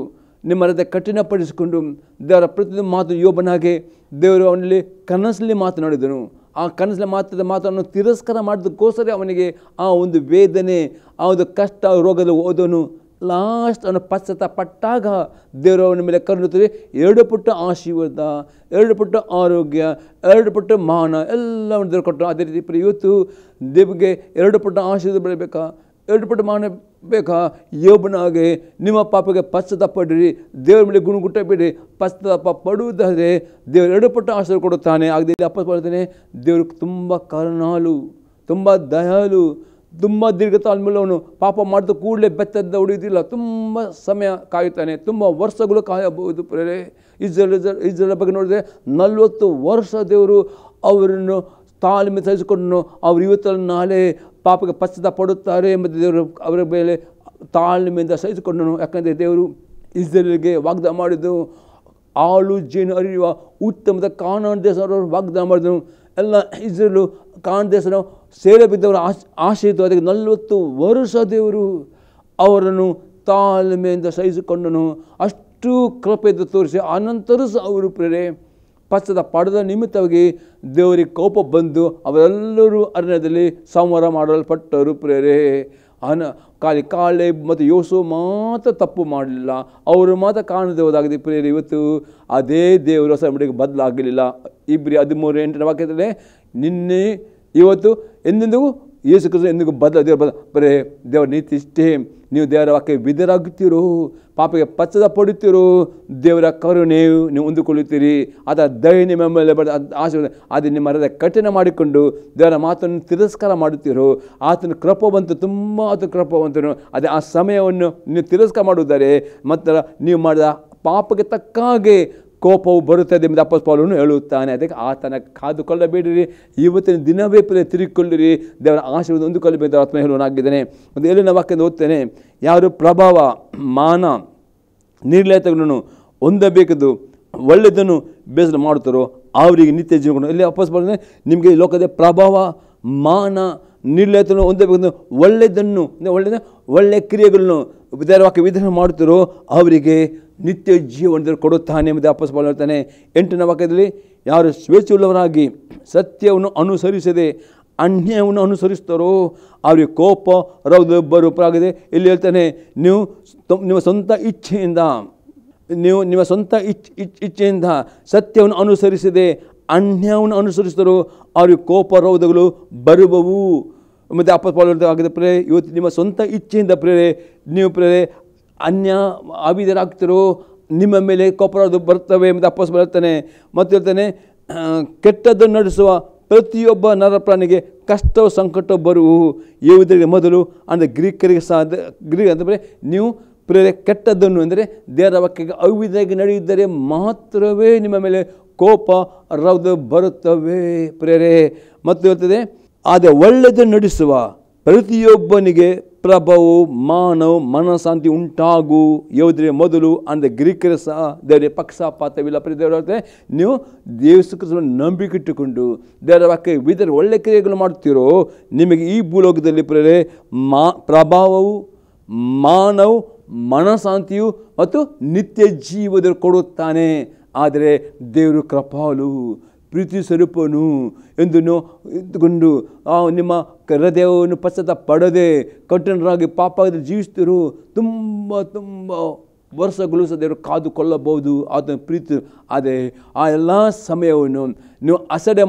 ನಿಮ್ಮ ಹೃದಯ ಕಠಿಣಪಡಿಸಿಕೊಂಡು ದೇವರ ಪ್ರತಿಯೊಂದು ಮಾತು ಯೋಬನಾಗೆ ದೇವರು ಅವನಲ್ಲಿ ಕನಸಲ್ಲಿ ಮಾತನಾಡಿದನು. ಆ ಕನಸಲ್ಲಿ ಮಾತನ್ನು ತಿರಸ್ಕಾರ ಮಾಡಿದಕ್ಕೋಸ್ಕರ ಅವನಿಗೆ ಆ ಒಂದು ವೇದನೆ, ಆ ಒಂದು ಕಷ್ಟ, ರೋಗದ ಓದೋನು. ಲಾಸ್ಟ್ ಅವನು ಪಶ್ಚಾತ್ತಾಪಟ್ಟಾಗ ದೇವರು ಅವನ ಮೇಲೆ ಕರುಣುತ್ತದೆ. 2 ಪುಟ್ಟ ಆಶೀರ್ವಾದ, 2 ಪುಟ್ಟ ಆರೋಗ್ಯ, 2 ಪುಟ್ಟ ಮಾನ ಎಲ್ಲವನ್ನು ದೇವರು ಕೊಟ್ಟರು. ಅದೇ ರೀತಿ ಇವತ್ತು ದೇವರಿಗೆ 2 ಪುಟ್ಟ ಆಶೀರ್ವಾದ ಬೆಳಬೇಕಾ, 2 ಪುಟ್ಟ ಮಾನ ಬೇಕಾ? ಯೋಬನಾಗೆ ನಿಮ್ಮ ಪಾಪಗೆ ಪಶ್ಚಾತ್ತಾಪ ಪಡಿರಿ, ದೇವರ ಮೇಲೆ ಗುಣಗುಟ್ಟ ಬಿಡಿ. ಪಶ್ಚಾತ್ತಾಪ ಪಡುವುದಾದರೆ ದೇವರು 2 ಪುಟ್ಟ ಆಶೀರ್ವಾದ ಕೊಡುತ್ತಾನೆ. ಆಗದೆ ಅಪ್ಪಸ್ತಾನೆ ದೇವರು ತುಂಬ ಕರುಣಾಲು, ತುಂಬ ದಯಾಲು, ತುಂಬ ದೀರ್ಘ ತಾಳ್ಮೆಯುಳ್ಳವನು. ಪಾಪ ಮಾಡಿದ ಕೂಡಲೇ ಬೆತ್ತದ ಹೊಡೆಯುವುದಿಲ್ಲ, ತುಂಬ ಸಮಯ ಕಾಯುತ್ತಾನೆ, ತುಂಬ ವರ್ಷಗಳು ಕಾಯಬಹುದು. ಪ್ರೇರೆ ಇಸ್ರೇಲ್ ಬಗ್ಗೆ ನೋಡಿದ್ರೆ 40 ವರ್ಷ ದೇವರು ಅವರನ್ನು ತಾಳ್ಮೆ ಸಹಿಸಿಕೊಂಡು ಅವರು ಇವತ್ತಲ್ಲಿ ನಾಳೆ ಪಾಪಕ್ಕೆ ಪಶ್ಚಾತ್ತಾಪ ಪಡುತ್ತಾರೆ ಎಂಬುದು ದೇವರು ಅವರ ಮೇಲೆ ತಾಳ್ಮೆಯಿಂದ ಸಹಿಸಿಕೊಂಡನು. ಯಾಕಂದರೆ ದೇವರು ಇಸ್ರೇಲಿಗೆ ವಾಗ್ದಾನ ಮಾಡಿದ್ದು ಹಾಲು ಜೇನು ಹರಿಯುವ ಉತ್ತಮದ ಕಾನಾನ್ ದೇಶವನ್ನು ವಾಗ್ದಾನ ಮಾಡಿದನು. ಎಲ್ಲ ಇಸ್ರೇಲು ಕಾನಾನ್ ದೇಶನ ಸೇರೆ ಬಿದ್ದವರ ಆಶೆ ಇತ್ತು. ಅದಕ್ಕೆ 40 ವರ್ಷ ದೇವರು ಅವರನ್ನು ತಾಳ್ಮೆಯಿಂದ ಸಹಿಸಿಕೊಂಡನು. ಅಷ್ಟು ಕೃಪೆಯಿಂದ ತೋರಿಸಿ ಆನಂತರ ಸಹ ಅವರು ಪ್ರೇರೆ ಪಶ್ಚಾತ್ತಾಪ ಪಡೆದ ನಿಮಿತ್ತವಾಗಿ ದೇವರಿಗೆ ಕೋಪ ಬಂದು ಅವರೆಲ್ಲರೂ ಅರಣ್ಯದಲ್ಲಿ ಸಂಹಾರ ಮಾಡಲ್ಪಟ್ಟರು. ಪ್ರೇರೆ ಕಾಳೆ ಮತ್ತು ಯೋಸು ಮಾತ್ರ ತಪ್ಪು ಮಾಡಲಿಲ್ಲ, ಅವರು ಮಾತ್ರ ಕಾಣದೆ ಹೋದಾಗಿದೆ. ಪ್ರೇರೆ ಇವತ್ತು ಅದೇ ದೇವರು ಹೊಸ ಮಡಿಗೆ ಬದಲಾಗಲಿಲ್ಲ. ಇಬ್ರಿ 13:8 ವಾಕ್ಯದಲ್ಲಿ ನಿನ್ನೆ ಇವತ್ತು ಎಂದೆಂದಿಗೂ ಯೇಸು ಕ್ರಿಸ್ತ ಎಂದಿಗೂ ಬರೇ ದೇವರ ನೀತಿ ಇಷ್ಟೇ. ನೀವು ದೇವರ ವಾಕ್ಯ ವಿಧೇಯರಾಗುತ್ತೀರೋ, ಪಾಪಕ್ಕೆ ಪಶ್ಚಾತ್ತಾಪ ಪಡುತ್ತೀರೋ, ದೇವರ ಕರುಣೆಯು ನೀವು ಹೊಂದಿಕೊಳ್ಳುತ್ತೀರಿ. ಅದರ ದಯೆ ನಿಮ್ಮ ಮೇಲೆ ಬರೆದ ಆಶೀರ್ವಾದ. ಅದು ನಿಮ್ಮ ಹೃದಯ ಕಠಿಣ ಮಾಡಿಕೊಂಡು ದೇವರ ಮಾತನ್ನು ತಿರಸ್ಕಾರ ಮಾಡುತ್ತೀರೋ, ಆತನ ಕೃಪವಂತ, ತುಂಬ ಆತನ ಕೃಪವಂತನು. ಅದೇ ಆ ಸಮಯವನ್ನು ನೀವು ತಿರಸ್ಕಾರ ಮಾಡುತ್ತಾರೆ ಮತ್ತು ನೀವು ಮಾಡಿದ ಪಾಪಕ್ಕೆ ತಕ್ಕ ಹಾಗೆ ಕೋಪವು ಬರುತ್ತದೆ ಎಂಬುದು ಅಪೊಸ್ತಲ ಪೌಲನು ಹೇಳುತ್ತಾನೆ. ಅದಕ್ಕೆ ಆತನ ಕಾದುಕೊಳ್ಳಬೇಡಿರಿ, ಇವತ್ತಿನ ದಿನವೇ ತಿರುಗಿಕೊಳ್ಳಿರಿ, ದೇವರ ಆಶೀರ್ವಾದ ಹೊಂದಿಕೊಳ್ಳಬೇಕು ಆತ್ಮ ಹೇಳುವನಾಗಿದ್ದಾನೆ. ಮತ್ತು ಎಲ್ಲಿನ ವಾಕ್ಯದಿಂದ ಓದ್ತೇನೆ, ಯಾರು ಪ್ರಭಾವ, ಮಾನ, ನಿರ್ಲಯತೆಗಳನ್ನು ಹೊಂದಬೇಕದು ಒಳ್ಳೆಯದನ್ನು ಬೇಸರ ಮಾಡುತ್ತಾರೋ ಅವರಿಗೆ ನಿತ್ಯ ಜೀವನ. ಇಲ್ಲಿ ಅಪೊಸ್ತಲ ಪೌಲನು ನಿಮಗೆ ಲೋಕದ ಪ್ರಭಾವ, ಮಾನ, ನಿರ್ಲಯತೆಯನ್ನು ಹೊಂದಬೇಕಂದು ಒಳ್ಳೆಯದನ್ನು ಒಳ್ಳೆಯ ಕ್ರಿಯೆಗಳನ್ನು ದೇವರ ವಾಕ್ಯ ವಿಧಾನ ಮಾಡುತ್ತಾರೋ ಅವರಿಗೆ ನಿತ್ಯ ಜೀವನದಲ್ಲಿ ಕೊಡುತ್ತಾನೆ ಎಂಬುದು ಅಪೊಸ್ತಲ ಪೌಲನು ಹೇಳ್ತಾನೆ. 8ನೇ ವಾಕ್ಯದಲ್ಲಿ ಯಾರು ಸ್ವೇಚ್ಛೆಯುಳ್ಳವರಾಗಿ ಸತ್ಯವನ್ನು ಅನುಸರಿಸದೆ ಅನ್ಯಾಯವನ್ನು ಅನುಸರಿಸ್ತಾರೋ ಅವರಿಗೆ ಕೋಪ ರೌದ ಬರುತ್ತಾಗಿದೆ. ಇಲ್ಲಿ ಹೇಳ್ತಾನೆ, ನಿಮ್ಮ ಸ್ವಂತ ಇಚ್ಛೆಯಿಂದ ಸತ್ಯವನ್ನು ಅನುಸರಿಸದೆ ಅನ್ಯಾಯವನ್ನು ಅನುಸರಿಸ್ತಾರೋ ಅವರಿಗೆ ಕೋಪ ರೌದಗಳು ಬರುವವು ಮತ್ತು ಅಪೊಸ್ತಲ ಆಗಿದೆ. ಪ್ರೇರೆ ಇವತ್ತು ನಿಮ್ಮ ಸ್ವಂತ ಇಚ್ಛೆಯಿಂದ ಪ್ರೇರೆ ನೀವು ಪ್ರೇರೆ ಅವಿಧರಾಗ್ತಿರೋ ನಿಮ್ಮ ಮೇಲೆ ಕೋಪರದು ಬರ್ತವೆ ಎಂಬುದು ಅಪೊಸ್ತಲ ಹೇಳ್ತಾನೆ. ಮತ್ತು ಹೇಳ್ತಾನೆ, ಕೆಟ್ಟದ್ದನ್ನು ನಡೆಸುವ ಪ್ರತಿಯೊಬ್ಬ ನರಪ್ರಾಣಿಗೆ ಕಷ್ಟವು ಸಂಕಟ ಬರುವು ಯಾವುದರಿಗೆ ಮೊದಲು ಅಂದರೆ ಗ್ರೀಕರಿಗೆ ಸಹ ಅಂದರೆ ನೀವು ಪ್ರೇರೆ ಕೆಟ್ಟದ್ದನ್ನು ಅಂದರೆ ದೇವರ ವಾಕ್ಯಕ್ಕೆ ಅವಿಧವಾಗಿ ನಡೆಯುತ್ತಾರೆ ಮಾತ್ರವೇ ನಿಮ್ಮ ಮೇಲೆ ಕೋಪ ರೌದ ಬರುತ್ತವೆ ಪ್ರೇರೆ. ಮತ್ತು ಹೇಳ್ತದೆ, ಆದರೆ ಒಳ್ಳೆಯದನ್ನು ನಡೆಸುವ ಪ್ರತಿಯೊಬ್ಬನಿಗೆ ಪ್ರಭಾವವು, ಮಾನವು, ಮನಃಶಾಂತಿ ಉಂಟಾಗು ಯಾವುದರ ಮೊದಲು ಅಂದರೆ ಗ್ರೀಕರ ಸಹ ದೇವರ ಪಕ್ಷಪಾತವಿಲ್ಲ. ದೇವರ ನೀವು ಯೇಸು ಕ್ರಿಸ್ತನನ್ನು ನಂಬಿಕೆ ಇಟ್ಟುಕೊಂಡು ದೇವರ ವಾಕ್ಯ ಒಳ್ಳೆ ಕ್ರಿಯೆಗಳು ಮಾಡ್ತೀರೋ ನಿಮಗೆ ಈ ಭೂಲೋಕದಲ್ಲಿ ಪ್ರೇರೆ ಪ್ರಭಾವವು, ಮಾನವು, ಮನಃಶಾಂತಿಯು ಮತ್ತು ನಿತ್ಯ ಜೀವದಲ್ಲಿ ಕೊಡುತ್ತಾನೆ. ಆದರೆ ದೇವರು ಕೃಪಾಲು, ಪ್ರೀತಿ ಸ್ವರೂಪನು ಎಂದು ಇದ್ದುಕೊಂಡು ನಿಮ್ಮ ಹೃದಯವನ್ನು ಪಶ್ಚಾತ್ತಾಪ ಪಡದೆ ಕಠಿಣರಾಗಿ ಪಾಪದಲ್ಲಿ ಜೀವಿಸ್ತಿರು ತುಂಬ ವರ್ಷಗಳು ಸಹ ದೇವರು ಕಾದುಕೊಳ್ಳಬಹುದು ಆತನ ಪ್ರೀತಿ. ಆದರೆ ಆ ಎಲ್ಲ ಸಮಯವನ್ನು ನೀವು ಅಸಡ್ಡೆ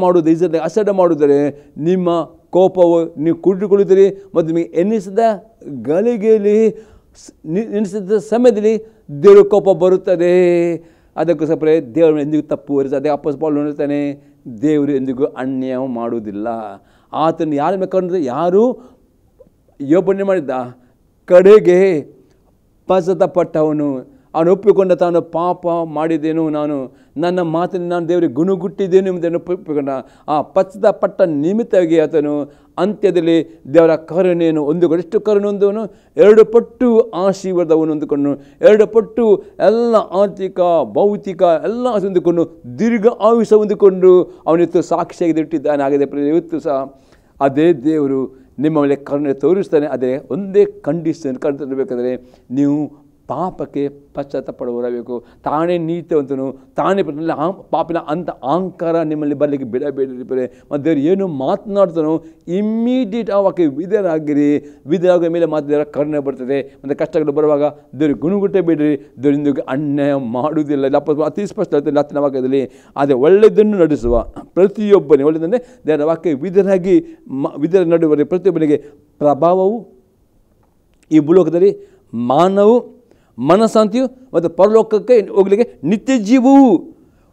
ಮಾಡುವುದರೆ ನಿಮ್ಮ ಕೋಪವು ನೀವು ಕುಡಿದುಕೊಳ್ಳುತ್ತೀರಿ ಮತ್ತು ನಿಮಗೆ ಎನ್ನಿಸಿದ ಗಳಿಗೆಯಲ್ಲಿ ಎನಿಸಿದ ಸಮಯದಲ್ಲಿ ದೇವರ ಕೋಪ ಬರುತ್ತದೆ. ಅದಕ್ಕೋಸ್ಕರ ಪ್ರೇರೆ ದೇವರು ಎಂದಿಗೂ ತಪ್ಪು ಹೊರಿಸ. ಅದೇ ಅಪೊಸ್ತಲ ಪೌಲನು ಹೇಳ್ತಾನೆ, ದೇವರು ಎಂದಿಗೂ ಅನ್ಯಾಯ ಮಾಡುವುದಿಲ್ಲ. ಆತನು ಯಾರ ಮೇಲೆ ಕಂಡ್ರೆ ಯಾರು ಯೋಬನೆ ಮಾಡಿದ್ದ ಕಡೆಗೆ ಪಶ್ಚಾತ್ತಾಪಪಟ್ಟವನು, ಅವನು ಒಪ್ಪಿಕೊಂಡ ತಾನು ಪಾಪ ಮಾಡಿದ್ದೇನು, ನಾನು ನನ್ನ ಮಾತಿನ ನಾನು ದೇವರಿಗೆ ಗುಣಗುಟ್ಟಿದ್ದೇನು ಎಂಬುದನ್ನು ಒಪ್ಪಿಕೊಂಡ. ಆ ಪಶ್ಚಾತ್ತಾಪಪಟ್ಟ ನಿಮಿತ್ತವಾಗಿ ಆತನು ಅಂತ್ಯದಲ್ಲಿ ದೇವರ ಕರುಣೆಯನ್ನು ಹೊಂದಿಕೊಂಡು, ಎಷ್ಟು ಕರುಣೆ ಹೊಂದವನು, 2 ಪಟ್ಟು ಆಶೀರ್ವಾದವನ್ನು ಹೊಂದಿಕೊಂಡು, 2 ಪಟ್ಟು ಎಲ್ಲ ಆರ್ಥಿಕ ಭೌತಿಕ ಎಲ್ಲ ಹೊಂದಿಕೊಂಡು ದೀರ್ಘ ಆಯುಷ್ಯ ಹೊಂದಿಕೊಂಡು ಅವನಿತ್ತು ಸಾಕ್ಷಿಯಾಗಿ ಇಟ್ಟಿದ್ದಾನೆ. ಆಗಿದೆ ಇವತ್ತು ಸಹ ಅದೇ ದೇವರು ನಿಮ್ಮ ಮೇಲೆ ಕರುಣೆ ತೋರಿಸ್ತಾನೆ. ಅದೇ ಒಂದೇ ಕಂಡೀಷನ್ ಕಂಡಿರಬೇಕಾದ್ರೆ ನೀವು ಪಾಪಕ್ಕೆ ಪಶ್ಚಾತ್ತಾಪಪಡಬೇಕು. ತಾನೇ ನೀತಿವಂತನು, ತಾನೇ ಪಾಪಿನ ಅಂತ ಅಹಂಕಾರ ನಿಮ್ಮಲ್ಲಿ ಬರಲಿಕ್ಕೆ ಬಿಡಬೇಡಿರಿ. ಮತ್ತು ದೇವರು ಏನು ಮಾತನಾಡ್ತಾನೋ ಇಮ್ಮಿಡಿಯೇಟ್ ಆವಾಗೆ ವಿಧೇಯರಾಗಿರಿ. ವಿಧೇಯರಾಗ ಮೇಲೆ ಮಾತು ದೇವರ ಕರುಣೆ ಬರ್ತದೆ. ಮತ್ತು ಕಷ್ಟಗಳು ಬರುವಾಗ ದೇವ್ರಿಗೆ ಗುಣಗುಟ್ಟೇ ಬೇಡಿರಿ, ದೇವರಿಂದಿಗೆ ಅನ್ಯಾಯ ಮಾಡುವುದಿಲ್ಲ. ಅತಿ ಸ್ಪಷ್ಟ ಹೇಳ್ತಾರೆ ಲಾತಿನ ವಾಕ್ಯದಲ್ಲಿ. ಅದೇ ಒಳ್ಳೆಯದನ್ನು ನಡೆಸುವ ಪ್ರತಿಯೊಬ್ಬನೇ, ಒಳ್ಳೆಯದನ್ನೇ ದೇವರ ವಾಕ್ಯ ವಿಧೇಯರಾಗಿ ವಿಧೇಯರ ನಡುವರೆ ಪ್ರತಿಯೊಬ್ಬನಿಗೆ ಪ್ರಭಾವವು ಈ ಭೂಲೋಕದಲ್ಲಿ ಮಾನವು ಮನಃಶಾಂತಿಯು ಮತ್ತು ಪರಲೋಕಕ್ಕೆ ಹೋಗಲಿಕ್ಕೆ ನಿತ್ಯ ಜೀವವು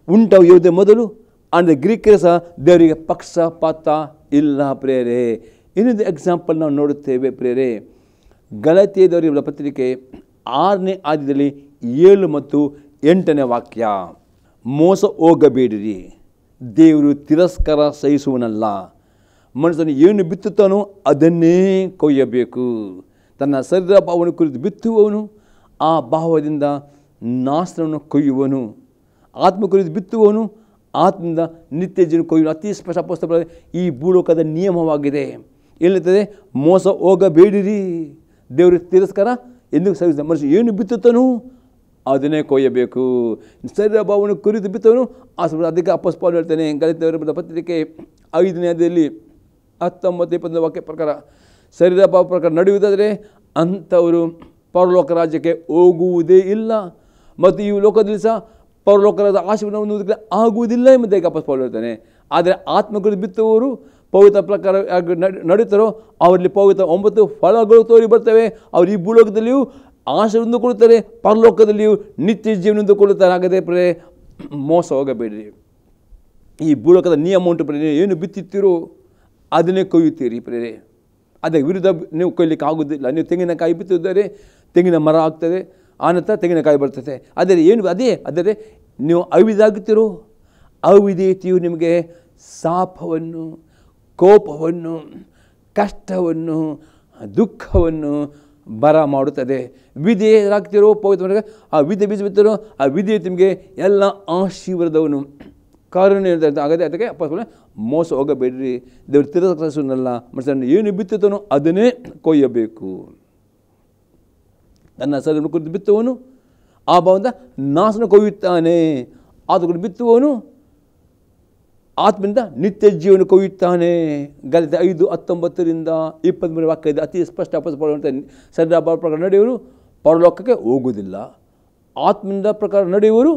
ಉಂಟಾಗುವುದೇ ಮೊದಲು. ಅಂದರೆ ಗ್ರೀಕರ ಸಹ ದೇವರಿಗೆ ಪಕ್ಷಪಾತ ಇಲ್ಲ ಪ್ರೇರೆ. ಇನ್ನೊಂದು ಎಕ್ಸಾಂಪಲ್ ನಾವು ನೋಡುತ್ತೇವೆ ಪ್ರೇರೆ. ಗಲಾತ್ಯದವರ ಪತ್ರಿಕೆ 6ನೇ ಅಧ್ಯಾಯದಲ್ಲಿ 7 ಮತ್ತು 8ನೇ ವಾಕ್ಯ. ಮೋಸ ಹೋಗಬೇಡಿರಿ, ದೇವರು ತಿರಸ್ಕಾರ ಸಹಿಸುವನಲ್ಲ. ಮನುಷ್ಯನು ಏನು ಬಿತ್ತುತ್ತಾನೋ ಅದನ್ನೇ ಕೊಯ್ಯಬೇಕು. ತನ್ನ ಶರೀರ ಭಾವವನ್ನು ಕುರಿತು ಬಿತ್ತುವವನು ಆ ಭಾವದಿಂದ ನಾಶನವನ್ನು ಕೊಯ್ಯುವನು. ಆತ್ಮ ಕುರಿತು ಬಿತ್ತುವವನು ಆತ್ಮದಿಂದ ನಿತ್ಯ ಜೀವನ ಕೊಯ್ಯುವನು. ಅತಿ ಸ್ಪಷ್ಟ ಈ ಭೂಲೋಕದ ನಿಯಮವಾಗಿದೆ. ಎಲ್ಲಿರ್ತದೆ? ಮೋಸ ಹೋಗಬೇಡಿರಿ, ದೇವರು ತಿರಸ್ಕಾರ ಎಂದು ಸಹಿಸಿದ. ಮನುಷ್ಯ ಏನು ಬಿತ್ತುತ್ತಾನೋ ಅದನ್ನೇ ಕೊಯ್ಯಬೇಕು. ಶರೀರ ಭಾವವನ್ನು ಕುರಿತು ಬಿತ್ತವನು ಅದಕ್ಕೆ ಅಪೊಸ್ತಲ ಪೌಲನು ಹೇಳ್ತಾನೆ ಗಲಾತ್ಯದವರ ಪತ್ರಿಕೆ 5ನೇ ಅಧ್ಯಾಯದಲ್ಲಿ 19-20 ವಾಕ್ಯ ಪ್ರಕಾರ, ಶರೀರ ಭಾವ ಪ್ರಕಾರ ನಡೆಯುವುದಾದರೆ ಅಂಥವರು ಪರಲೋಕ ರಾಜ್ಯಕ್ಕೆ ಹೋಗುವುದೇ ಇಲ್ಲ, ಮತ್ತು ಈ ಲೋಕದಲ್ಲಿ ಸಹ ಪರಲೋಕದ ಆಶೀರ್ವಾದವನ್ನು ಆಗುವುದಿಲ್ಲ ಎಂಬುದಾಗಿ ಅಪೊಸ್ತಲ ಪೌಲನು ಹೇಳ್ತಾನೆ. ಆದರೆ ಆತ್ಮ ಕುರಿತು ಬಿತ್ತುವವರು ಪವಿತ್ರ ಪ್ರಕಾರ ನಡೆಯುತ್ತಾರೋ ಅವರಲ್ಲಿ ಪವಿತ್ರ 9 ಫಲಗಳು ತೋರಿ ಬರ್ತವೆ. ಅವರು ಈ ಭೂಲೋಕದಲ್ಲಿಯೂ ಆಶೀರ್ವಾದ ಕೊಡುತ್ತಾರೆ, ಪರಲೋಕದಲ್ಲಿಯೂ ನಿತ್ಯ ಜೀವನ ಕೊಡುತ್ತಾರೆ. ಹಾಗಾದರೆ ಪ್ರೇ ಮೋಸ ಹೋಗಬೇಡ್ರಿ. ಈ ಭೂಲೋಕದ ನಿಯಮ ಉಂಟು ಪ್ರೇ, ಏನು ಬಿತ್ತುತ್ತೀರೋ ಅದನ್ನೇ ಕೊಯ್ಯುತ್ತೀರಿ ಪ್ರೇರೆ. ಅದಕ್ಕೆ ವಿರುದ್ಧ ನೀವು ಕೊಯ್ಲಿಕ್ಕೆ ಆಗೋದಿಲ್ಲ. ನೀವು ತೆಂಗಿನಕಾಯಿ ಬಿತ್ತಿದ್ದಾರೆ, ತೆಂಗಿನ ಮರ ಆಗ್ತದೆ, ಆನಂತರ ತೆಂಗಿನಕಾಯಿ ಬರ್ತದೆ. ಅದೇ ನೀವು ಅವಿದಾಗುತ್ತೀರೋ ಅವಿಧೇಯತೆಯು ನಿಮಗೆ ಶಾಪವನ್ನು, ಕೋಪವನ್ನು, ಕಷ್ಟವನ್ನು, ದುಃಖವನ್ನು ಬರ ಮಾಡುತ್ತದೆ. ವಿಧೇಯರಾಗ್ತಿರೋ ಪವಿತ್ರ ಆ ವಿಧೆ ಬೀಜ ಬಿತ್ತರೋ ಆ ವಿಧೇಯತೆ ನಿಮಗೆ ಎಲ್ಲ ಆಶೀರ್ವಾದವನ್ನು ಕಾರಣ ಆಗದೆ. ಅದಕ್ಕೆ ಅಪೊಸ್ತಲ ಮೋಸ ಹೋಗಬೇಡ್ರಿ, ದೇವರು ತಿರಸ್ಕರಿಸುವುದಲ್ಲ. ಮನುಷ್ಯನ ಏನು ಬಿತ್ತುತ್ತಾನೋ ಅದನ್ನೇ ಕೊಯ್ಯಬೇಕು. ತನ್ನ ಶರೀರವನ್ನು ಕುರಿತು ಬಿತ್ತುವವನು ಆ ಭಾವದಿಂದ ನಾಶನ ಕೊಯ್ಯುತ್ತಾನೆ, ಆತನು ಬಿತ್ತುವವನು ಆತ್ಮದಿಂದ ನಿತ್ಯ ಜೀವನ ಕೊಯ್ಯುತ್ತಾನೆ. ಗಲಾತ್ಯ 5:19-23 ವಾಕ್ಯ ಇದೆ. ಅತಿ ಸ್ಪಷ್ಟ ಅಪೊಸ್ತಲ ಶರೀರ ಭಾವ ಪ್ರಕಾರ ನಡೆಯುವರು ಪರಲೋಕಕ್ಕೆ ಹೋಗುವುದಿಲ್ಲ, ಆತ್ಮದಿಂದ ಪ್ರಕಾರ ನಡೆಯುವರು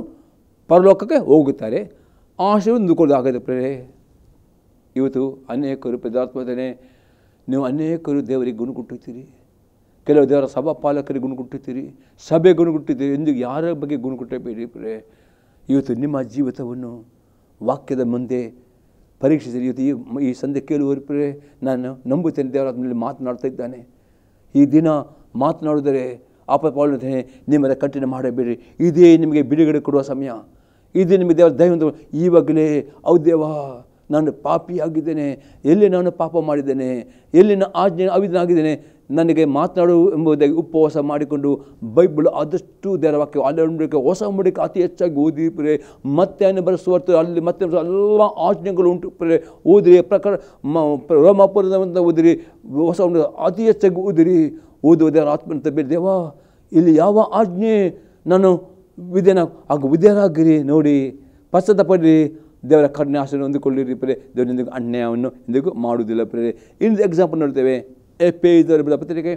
ಪರಲೋಕಕ್ಕೆ ಹೋಗುತ್ತಾರೆ. ಆಶೀರ್ವಾದ ಕೊಡೋದಾಗದೆ ಪ್ರೇರೆ. ಇವತ್ತು ಅನೇಕರು ಪದಾರ್ಥನೇ ನೀವು ಅನೇಕರು ದೇವರಿಗೆ ಗುಣಗುಟ್ಟುತ್ತೀರಿ, ಕೆಲವು ದೇವರ ಸಭಾ ಪಾಲಕರಿಗೆ ಗುಣಗುಟ್ಟುತ್ತೀರಿ, ಸಭೆ ಗುಣಗುಟ್ಟುತ್ತೀರಿ ಎಂದು ಯಾರ ಬಗ್ಗೆ ಗುಣಗುಟ್ಟಬೇಡಿ ಪ್ರೇರೆ. ಇವತ್ತು ನಿಮ್ಮ ಜೀವಿತವನ್ನು ವಾಕ್ಯದ ಮುಂದೆ ಪರೀಕ್ಷಿಸಿರಿ. ಇವತ್ತು ಈ ಸಂಧೆ ಕೇಳುವವರು ಪ್ರೇರೆ, ನಾನು ನಂಬುತ್ತೇನೆ ದೇವರ ಆತ್ಮನಲ್ಲಿ ಮಾತನಾಡ್ತಾ ಇದ್ದಾನೆ. ಈ ದಿನ ಮಾತನಾಡಿದರೆ ಅಪೊಸ್ತಲ ಪೌಲನು ಹೇಳ್ತಾನೆ, ನಿಮ್ಮನ್ನು ಕಠಿಣ ಮಾಡಬೇಡಿ, ಇದೇ ನಿಮಗೆ ಬಿಡುಗಡೆ ಕೊಡುವ ಸಮಯ, ಇದೇ ನಿಮಗೆ ದೇವರ ದಯವಂತ. ಈವಾಗಲೇ ಹೌದು ದೇವ, ನಾನು ಪಾಪಿಯಾಗಿದ್ದೇನೆ, ಎಲ್ಲಿ ನಾನು ಪಾಪ ಮಾಡಿದ್ದೇನೆ, ಎಲ್ಲಿ ನಾನು ಆಜ್ಞೆ ಅವಿಧನಾಗಿದ್ದೇನೆ, ನನಗೆ ಮಾತನಾಡು ಎಂಬುದಾಗಿ ಉಪವಾಸ ಮಾಡಿಕೊಂಡು ಬೈಬಲ್ ಆದಷ್ಟು ದೇವರ ವಾಕ್ಯ ಅಲ್ಲಿ ಹೊಸ ಮುಡಿಕೆ ಅತಿ ಹೆಚ್ಚಾಗಿ ಓದಿ ಪ್ರೇರೆ. ಮತ್ತೆ ಬರೆಸುವರ್ತ ಅಲ್ಲಿ ಮತ್ತೆ ಎಲ್ಲ ಆಜ್ಞೆಗಳು ಉಂಟು ಪ್ರೇರೆ. ಓದಿರಿ ಪ್ರಕಾರ ರೋಮಾಪುರದ ಓದಿರಿ, ಹೊಸ ಅತಿ ಹೆಚ್ಚಾಗಿ ಓದಿರಿ. ಓದುವ ದೇವರ ಆತ್ಮಂತ ಬೇರೆ, ದೇವ ಇಲ್ಲಿ ಯಾವ ಆಜ್ಞೆ ನಾನು ವಿಧೇಯರಾಗಿರಿ, ನೋಡಿ ಪಶ್ಚಾತ್ತಾಪಡಿರಿ, ದೇವರ ಕರುಣೆ ಆಶೀರ್ವಾದ ಹೊಂದಿಕೊಳ್ಳಿರಿ ಪ್ರೇರೆ. ದೇವರಿಂದ ಅನ್ಯಾಯವನ್ನು ಎಂದಿಗೂ ಮಾಡುವುದಿಲ್ಲ ಪ್ರೇರೆ. ಇನ್ನೊಂದು ಎಕ್ಸಾಂಪಲ್ ನೋಡ್ತೇವೆ. ಎಫೆಸದವರ ಪತ್ರಿಕೆ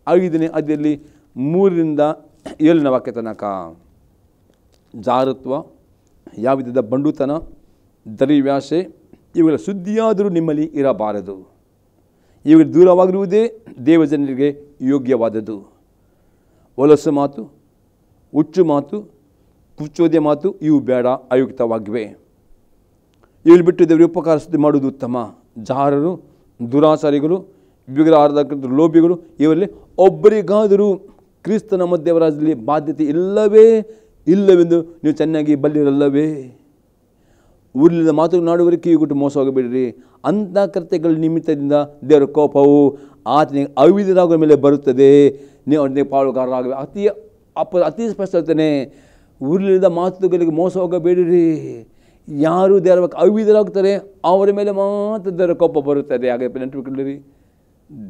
5ನೇ ಅಧ್ಯಾಯದಲ್ಲಿ 3-7 ವಾಕ್ಯ ತನಕ. ಜಾರತ್ವ, ಯಾವ ವಿಧದ ಬಂಡುತನ, ದರಿವ್ಯಾಸೆ ಇವುಗಳ ಸುದ್ದಿಯಾದರೂ ನಿಮ್ಮಲ್ಲಿ ಇರಬಾರದು. ಇವುಗಳ ದೂರವಾಗಿರುವುದೇ ದೇವಜನರಿಗೆ ಯೋಗ್ಯವಾದದ್ದು. ಹೊಲಸು ಮಾತು, ಹುಚ್ಚು ಮಾತು, ಕುಚ್ಚೋದೆ ಮಾತು ಇವು ಬೇಡ, ಅಯುಕ್ತವಾಗಿವೆ. ಇವು ಬಿಟ್ಟು ದೇವರ ಉಪಕಾರ ಸ್ತುತಿ ಮಾಡುವುದು ಉತ್ತಮ. ಜಾರರು, ದುರಾಚಾರಿಗಳು, ವಿಗ್ರಹಾರಾಧಕರು, ಲೋಭಿಗಳು ಇವರಲ್ಲಿ ಒಬ್ಬರಿಗಾದರೂ ಕ್ರಿಸ್ತನ ಮಧ್ಯವರಾಜದಲ್ಲಿ ಬಾಧ್ಯತೆ ಇಲ್ಲವೆಂದು ನೀವು ಚೆನ್ನಾಗಿ ಬಲ್ಲಿರಲ್ಲವೇ? ಊರಿಲ್ಲದ ಮಾತುಗಳನ್ನಾಡುವವರಿಗೆ ಕಿವಿಗೊಟ್ಟು ಮೋಸ ಹೋಗಬೇಡಿರಿ. ಅಂಥ ಕೃತ್ಯಗಳ ನಿಮಿತ್ತದಿಂದ ದೇವರ ಕೋಪವು ಆತನಿಗೆ ಅವಿಧರಾಗುವ ಮೇಲೆ ಬರುತ್ತದೆ. ನೀವು ಅವನಿಗೆ ಪಾಲುಗಾರರಾಗಬೇಕು. ಅತಿ ಸ್ಪಷ್ಟ ಹೇಳ್ತಾನೆ, ಊರಿಲ್ಲದ ಮಾತುಗಳಿಗೆ ಮೋಸ ಹೋಗಬೇಡಿರಿ. ಯಾರು ದೇವರ ಅವಿಧರಾಗ್ತಾರೆ ಅವರ ಮೇಲೆ ಮಾತ್ರ ದೇವರ ಕೋಪ ಬರುತ್ತದೆ. ಹಾಗೆ ನೆನಪಿಕೊಳ್ಳಿರಿ,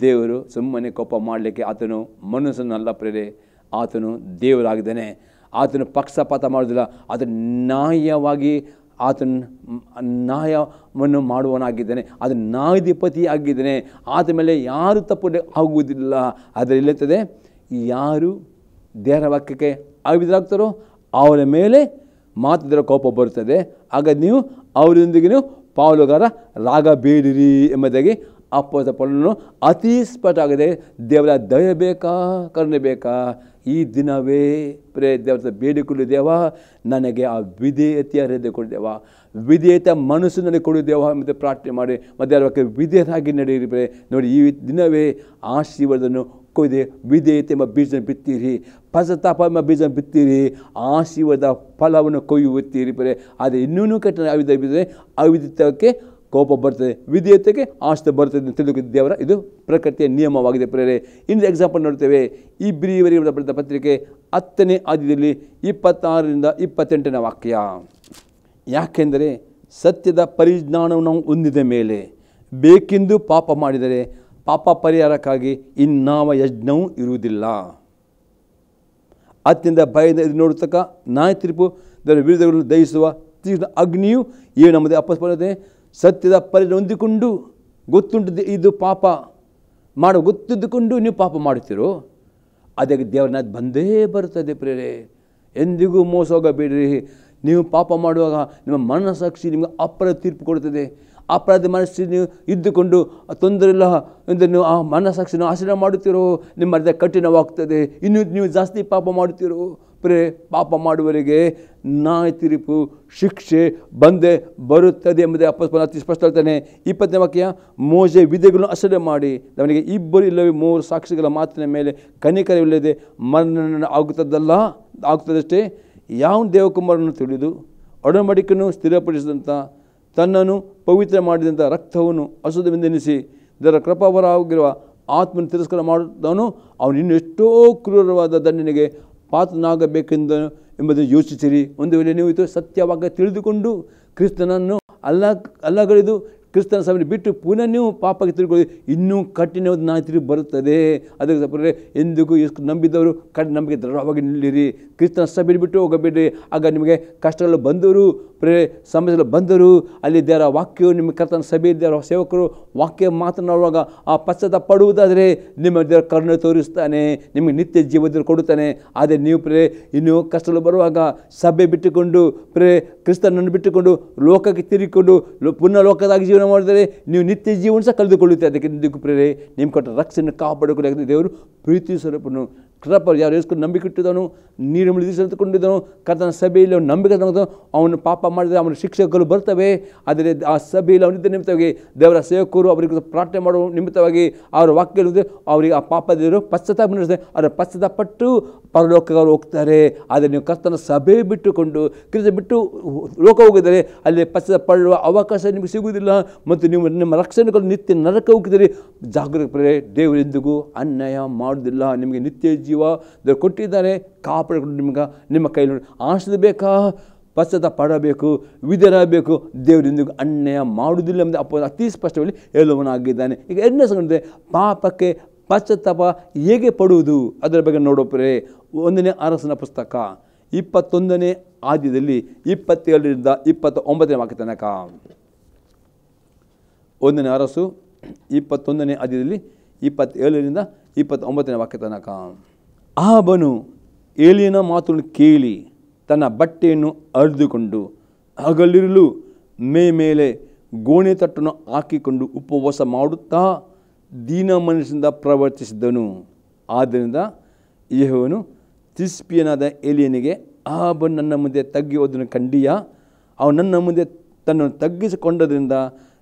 ದೇವರು ಸುಮ್ಮನೆ ಕೋಪ ಮಾಡಲಿಕ್ಕೆ ಆತನು ಮನಸ್ಸನ್ನಲ್ಲ ಪ್ರೇರೆ, ಆತನು ದೇವರಾಗಿದ್ದಾನೆ. ಆತನು ಪಕ್ಷಪಾತ ಮಾಡೋದಿಲ್ಲ. ಆತನು ನ್ಯಾಯವಾಗಿ ನ್ಯಾಯವನ್ನು ಮಾಡುವವನಾಗಿದ್ದಾನೆ. ಆತ ನ್ಯಾಯಾಧಿಪತಿ ಆಗಿದ್ದಾನೆ. ಆತ ಮೇಲೆ ಯಾರು ತಪ್ಪು ಆಗುವುದಿಲ್ಲ. ಅದರಲ್ಲಿ ಇಲ್ಲತ್ತದೆ, ಯಾರು ದೇವರ ವಾಕ್ಯಕ್ಕೆ ಅವಿಧರಾಗ್ತಾರೋ ಅವರ ಮೇಲೆ ಮಾತ್ರ ಕೋಪ ಬರುತ್ತದೆ. ಆಗ ನೀವು ಅವರೊಂದಿಗೆ ಪಾಲುಗಾರರಾಗಬೇಡಿರಿ ಎಂಬುದಾಗಿ ಅಪ್ಪೋಸ್ತಲ ಪೌಲನು ಅತಿ ಸ್ಪಷ್ಟವಾಗಿದೆ. ದೇವರ ದಯ ಬೇಕಾ, ಕರುಣೆ ಬೇಕಾ? ಈ ದಿನವೇ ದೇವರ ಬೇಡಿಕೊಳ್ಳು ದೇವ, ನನಗೆ ಆ ವಿಧೇಯತೆಯ ಹೃದಯ ಕೊಡು ದೇವ, ವಿಧೇಯತೆ ಮನಸ್ಸು ನನಗೆ ಕೊಡು ದೇವ ಮತ್ತು ಪ್ರಾರ್ಥನೆ ಮಾಡಿ ಮತ್ತು ಅದಕ್ಕೆ ವಿಧೇಯರಾಗಿ ನಡೆಯಿರಿ. ನೋಡಿ, ಈ ದಿನವೇ ಆಶೀರ್ವಾದವನ್ನು ಕೊಯ್ದೆ ವಿಧೇಯತೆ ಎಂಬ ಬೀಜ ಬಿತ್ತೀರಿ, ಪಶ್ಚಾತ್ತಾಪ ಎಂಬ ಬೀಜ ಬಿತ್ತೀರಿ, ಆಶೀರ್ವಾದ ಫಲವನ್ನು ಕೊಯ್ಯುತ್ತೀರಿ. ಆದರೆ ಇನ್ನೂ ಕೆಟ್ಟ ಅವಿಧೇಯತೆಗೆ ಕೋಪ ಬರ್ತದೆ, ವಿಧೇಯತೆಗೆ ಆಸ್ತಿ ಬರ್ತದೆ ಅಂತ ತಿಳಿದು ದೇವರ ಇದು ಪ್ರಕೃತಿಯ ನಿಯಮವಾಗಿದೆ. ಪ್ರೇರೆ ಇನ್ನೊಂದು ಎಕ್ಸಾಂಪಲ್ ನೋಡ್ತೇವೆ. ಇಬ್ರಿಯವರಿಗೆ ಬರೆದ ಪತ್ರಿಕೆ 10ನೇ ಅಧ್ಯಾಯದಲ್ಲಿ 26ರಿಂದ 28ನೇ ವಾಕ್ಯ. ಯಾಕೆಂದರೆ ಸತ್ಯದ ಪರಿಜ್ಞಾನವನ್ನು ನಾವು ಹೊಂದಿದ ಮೇಲೆ ಬೇಕೆಂದು ಪಾಪ ಮಾಡಿದರೆ ಪಾಪ ಪರಿಹಾರಕ್ಕಾಗಿ ಇನ್ನಾವ ಯಜ್ಞವೂ ಇರುವುದಿಲ್ಲ. ಅತ್ಯಂತ ಭಯದ ಇದು ನೋಡತಕ್ಕ ನ್ಯಾಯ ತೀರ್ಪು ಅದರ ವಿರುದ್ಧಗಳನ್ನು ದಹಿಸುವ ತೀರ್ಥ ಅಗ್ನಿಯು ಏನು ನಮ್ಮದೇ ಅಪಸ್ಪರ್ಧೆ ಸತ್ಯದ ಪರಿಜ್ಞಾನ ಹೊಂದಿಕೊಂಡು ಗೊತ್ತುಂಟು ಇದು ಪಾಪ ಮಾಡೋ ಗೊತ್ತಿದ್ದುಕೊಂಡು ನೀವು ಪಾಪ ಮಾಡುತ್ತೀರೋ ಅದಕ್ಕೆ ದೇವರನ್ನ ಬಂದೇ ಬರುತ್ತದೆ. ಪ್ರೇರೆ ಎಂದಿಗೂ ಮೋಸ ಹೋಗಬೇಡ್ರಿ. ನೀವು ಪಾಪ ಮಾಡುವಾಗ ನಿಮ್ಮ ಮನಸ್ಸಾಕ್ಷಿ ನಿಮಗೆ ಅಪರಾಧ ತೀರ್ಪು ಕೊಡುತ್ತದೆ. ಅಪರಾಧ ಮನಸ್ಸು ನೀವು ಇದ್ದುಕೊಂಡು ತೊಂದರೆ ಇಲ್ಲ ಎಂದು ನೀವು ಆ ಮನಸ್ಸಾಕ್ಷಿನ ಆಶ್ರಯ ಮಾಡುತ್ತೀರೋ ನಿಮ್ಮ ಅರ್ಧ ಕಠಿಣವಾಗ್ತದೆ. ಇನ್ನೂ ನೀವು ಜಾಸ್ತಿ ಪಾಪ ಮಾಡುತ್ತೀರೋ ಪಾಪ ಮಾಡುವವರಿಗೆ ನ್ಯಾಯ ತೀರ್ಪು ಶಿಕ್ಷೆ ಬಂದೇ ಬರುತ್ತದೆ ಎಂಬುದೇ ಅಪೊಸ್ತಲನು ಅತಿ ಸ್ಪಷ್ಟ ಹೇಳ್ತಾನೆ. 20ನೇ ವಾಕ್ಯ, ಮೋಶೆ ವಿಧಿಗಳನ್ನು ಅಸಡ್ಡೆ ಮಾಡಿ ಅವನಿಗೆ 2 ಇಲ್ಲವೇ 3 ಸಾಕ್ಷಿಗಳ ಮಾತಿನ ಮೇಲೆ ಕನಿಕರವಿಲ್ಲದೆ ಮರಣ ಆಗುತ್ತದಷ್ಟೇ. ಯಾವ ದೇವಕುಮಾರನನ್ನು ತಿಳಿದು ಒಡಂಬಡಿಕೆಯನ್ನು ಸ್ಥಿರಪಡಿಸಿದಂಥ ತನ್ನನ್ನು ಪವಿತ್ರ ಮಾಡಿದಂಥ ರಕ್ತವನ್ನು ಅಶುದ್ಧವೆಂದೆನಿಸಿ ಇದರ ಕೃಪಾವರವಾಗಿರುವ ಆತ್ಮನ ತಿರಸ್ಕಾರ ಮಾಡಿದವನು ಅವನು ಇನ್ನೂ ಎಷ್ಟೋ ಕ್ರೂರವಾದ ದಂಡನೆಗೆ ಎಂಬುದನ್ನು ಯೋಚಿಸಿರಿ. ಒಂದು ವೇಳೆ ನೀವು ಇದು ಸತ್ಯವಾಗಿ ತಿಳಿದುಕೊಂಡು ಕ್ರಿಸ್ತನನ್ನು ಅಲ್ಲಗಳೆದು ಕ್ರಿಸ್ತನ ಸಭೆಯನ್ನು ಬಿಟ್ಟು ಪುನಃ ನೀವು ಪಾಪಕ್ಕೆ ತಿರುಗಿ ಇನ್ನೂ ಕಠಿಣವಾದ ನ್ಯಾಯ ತೀರ್ಪು ಬರುತ್ತದೆ. ಅದಕ್ಕೆ ಎಂದಿಗೂ ನಂಬಿದವರು ನಂಬಿಕೆ ದೃಢವಾಗಿ ನಿಲ್ಲಿರಿ. ಕ್ರಿಸ್ತನ ಸಭೆಯನ್ನು ಬಿಟ್ಟು ಹೋಗಬೇಡ್ರಿ. ಆಗ ನಿಮಗೆ ಕಷ್ಟಗಳು ಬಂದರು, ಸಮಸ್ಯೆಗಳು ಬಂದರು, ಅಲ್ಲಿ ದೇವರ ವಾಕ್ಯವು ನಿಮ್ಮ ಕರ್ತನ ಸಭೆಯಲ್ಲಿ ದೇವರ ಸೇವಕರು ವಾಕ್ಯ ಮಾತನಾಡುವಾಗ ಆ ಪಶ್ಚಾತ್ತಾಪ ಪಡುವುದಾದರೆ ನಿಮ್ಮ ದೇವರ ಕರುಣೆ ತೋರಿಸ್ತಾನೆ, ನಿಮಗೆ ನಿತ್ಯ ಜೀವದಲ್ಲಿ ಕೊಡುತ್ತಾನೆ. ಆದರೆ ನೀವು ಇನ್ನೂ ಕಷ್ಟಗಳು ಬರುವಾಗ ಸಭೆ ಬಿಟ್ಟುಕೊಂಡು ಕ್ರಿಸ್ತನನ್ನು ಬಿಟ್ಟುಕೊಂಡು ಲೋಕಕ್ಕೆ ತಿರುಗಿಕೊಂಡು ಪುನಃ ಲೋಕದಾಗಿ ಜೀವನ ಮಾಡಿದರೆ ನೀವು ನಿತ್ಯ ಜೀವನ ಸಹ ಕಳೆದುಕೊಳ್ಳುತ್ತೆ. ಅದಕ್ಕೆ ನಿಮ್ಮ ಕೊಟ್ಟ ರಕ್ಷಣೆ ಕಾಪಾಡಿಕೊಳ್ಳಿ. ದೇವರು ಪ್ರೀತಿ ಸ್ವರೂಪನು ಯಾರು ಏಸ್ಕೊಂಡು ನಂಬಿಕೆ ಇಟ್ಟಿದ್ದವನು ನೀರು ತಿಳಿದುಕೊಂಡಿದ್ದನು ಕರ್ತನ ಸಭೆಯಲ್ಲಿ ಅವನು ನಂಬಿಕೆ ಅವನು ಪಾಪ ಮಾಡಿದರೆ ಅವನ ಶಿಕ್ಷಕರು ಬರ್ತವೆ. ಆದರೆ ಆ ಸಭೆಯಲ್ಲಿ ಅವನಿದ್ದ ನಿಮಿತ್ತವಾಗಿ ದೇವರ ಸೇವಕರು ಅವರಿಗೆ ಪ್ರಾರ್ಥನೆ ಮಾಡುವ ನಿಮಿತ್ತವಾಗಿ ಅವರ ವಾಕ್ಯ ಅವರಿಗೆ ಆ ಪಾಪದೇವರು ಪಶ್ಚಾತ್ತಾಪ ನಡೆಸಿದೆ. ಅವರ ಪಶ್ಚಾತ್ತಾಪಟ್ಟು ಪರಲೋಕಕ್ಕೆ ಅವರು ಹೋಗ್ತಾರೆ. ಆದರೆ ನೀವು ಕರ್ತನ ಸಭೆ ಬಿಟ್ಟುಕೊಂಡು ಕ್ರಿಸ್ತ ಬಿಟ್ಟು ಲೋಕ ಹೋಗಿದರೆ ಅಲ್ಲಿ ಪಶ್ಚಾತ್ತಾಪ ಪಡುವ ಅವಕಾಶ ನಿಮಗೆ ಸಿಗುವುದಿಲ್ಲ ಮತ್ತು ನೀವು ನಿಮ್ಮ ರಕ್ಷಣೆಗಳು ನಿತ್ಯ ನರಕ ಹೋಗಿದ್ದೀರಿ. ಜಾಗೃತಿ ದೇವರು ಎಂದಿಗೂ ಅನ್ಯಾಯ ಮಾಡುವುದಿಲ್ಲ. ನಿಮಗೆ ನಿತ್ಯ ಜೀವ ದೇವರು ಕೊಟ್ಟಿದ್ದಾರೆ, ಕಾಪಾಡಿಕೊಂಡು ನಿಮ್ಮ ಕೈಲಿ ಆಶ್ರಯಿಸಬೇಕಾ, ಪಶ್ಚಾತ್ತಾಪ ಪಡಬೇಕು, ವಿಧೇಯರಾಗಬೇಕು. ದೇವರಿಂದಿಗೂ ಅನ್ಯಾಯ ಮಾಡುವುದಿಲ್ಲ ಎಂಬುದು ಅತಿ ಸ್ಪಷ್ಟವಾಗಿ ಹೇಳುವನಾಗಿದ್ದಾನೆ. ಈಗ 2ನೇ ಸಂಗತಿ, ಪಾಪಕ್ಕೆ ಪಶ್ಚಾತ್ತಾಪ ಹೇಗೆ ಪಡುವುದು ಅದರ ಬಗ್ಗೆ ನೋಡೋಪ್ರೆ 1ನೇ ಅರಸನ ಪುಸ್ತಕ 21ನೇ ಅಧ್ಯಾಯದಲ್ಲಿ 27ರಿಂದ 29ನೇ ವಾಕ್ಯ ತನಕ. 1ನೇ ಅರಸು 21ನೇ ಅಧ್ಯಾಯದಲ್ಲಿ 27ರಿಂದ 29ನೇ ವಾಕ್ಯ ತನಕ. ಆಹಾಬನು ಏಲಿಯನ ಮಾತನ್ನು ಕೇಳಿ ತನ್ನ ಬಟ್ಟೆಯನ್ನು ಹರಿದುಕೊಂಡು ಹಗಲಿರುಳು ಮೇಲೆ ಗೋಣೆ ತಟ್ಟನ್ನು ಹಾಕಿಕೊಂಡು ಉಪವಾಸ ಮಾಡುತ್ತಾ ದೀನ ಮನಸ್ಸಿನಿಂದ ಪ್ರವರ್ತಿಸಿದ್ದನು. ಆದ್ದರಿಂದ ಯೆಹೋವನು ತಿಸ್ಬಿಯನಾದ ಏಲಿಯನಿಗೆ ಆಹಾಬನು ನನ್ನ ಮುಂದೆ ತಗ್ಗಿ ಹೋದನು ಕಂಡೀಯ. ಅವನು ನನ್ನ ಮುಂದೆ ತನ್ನನ್ನು ತಗ್ಗಿಸಿಕೊಂಡದ್ರಿಂದ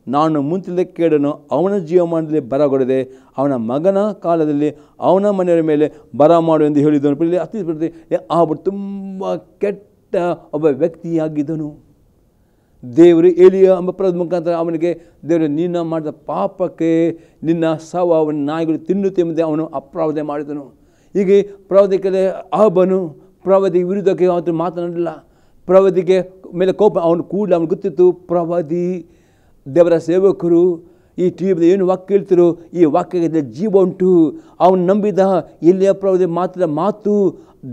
ನಾನು ಮುಂತಿಲ್ಲದೆ ಕೇಡನು ಅವನ ಜೀವಮಾನದಲ್ಲಿ ಬರಗೊಡದೆ ಅವನ ಮಗನ ಕಾಲದಲ್ಲಿ ಅವನ ಮನೆಯ ಮೇಲೆ ಬರ ಮಾಡು ಎಂದು ಹೇಳಿದನು. ಅತಿ ಆಹಾಬನು ತುಂಬ ಕೆಟ್ಟ ಒಬ್ಬ ವ್ಯಕ್ತಿಯಾಗಿದ್ದನು. ದೇವರು ಎಲಿಯ ಎಂಬ ಪ್ರವಾದದ ಮುಖಾಂತರ ಅವನಿಗೆ ದೇವರು ನಿನ್ನ ಮಾಡಿದ ಪಾಪಕ್ಕೆ ನಿನ್ನ ಅವನ ನಾಯಿಗಳು ತಿನ್ನುತ್ತೆಂಬುದೇ ಅವನು ಅಪ್ರಾವಧೆ ಮಾಡಿದನು. ಹೀಗೆ ಪ್ರವಾದಿಗೆ ಆಹಾಬನು ಪ್ರವಾದಿ ವಿರುದ್ಧಕ್ಕೆ ಅವತ್ತು ಮಾತನಾಡಲಿಲ್ಲ. ಪ್ರವಾದಿಗೆ ಮೇಲೆ ಕೋಪ ಅವನು ಕೂಡಲೇ ಅವನು ಗೊತ್ತಿತ್ತು, ಪ್ರವಾದಿ ದೇವರ ಸೇವಕರು ಈ ಟಿವಿಯಲ್ಲಿ ಏನು ವಾಕ್ಯ ಹೇಳ್ತಿರೋ ಈ ವಾಕ್ಯಕ್ಕೆ ಜೀವ ಉಂಟು. ಅವನು ನಂಬಿದ ಎಲ್ಲಿಯ ಪ್ರವಾದಿ ಮಾತಿನ ಮಾತು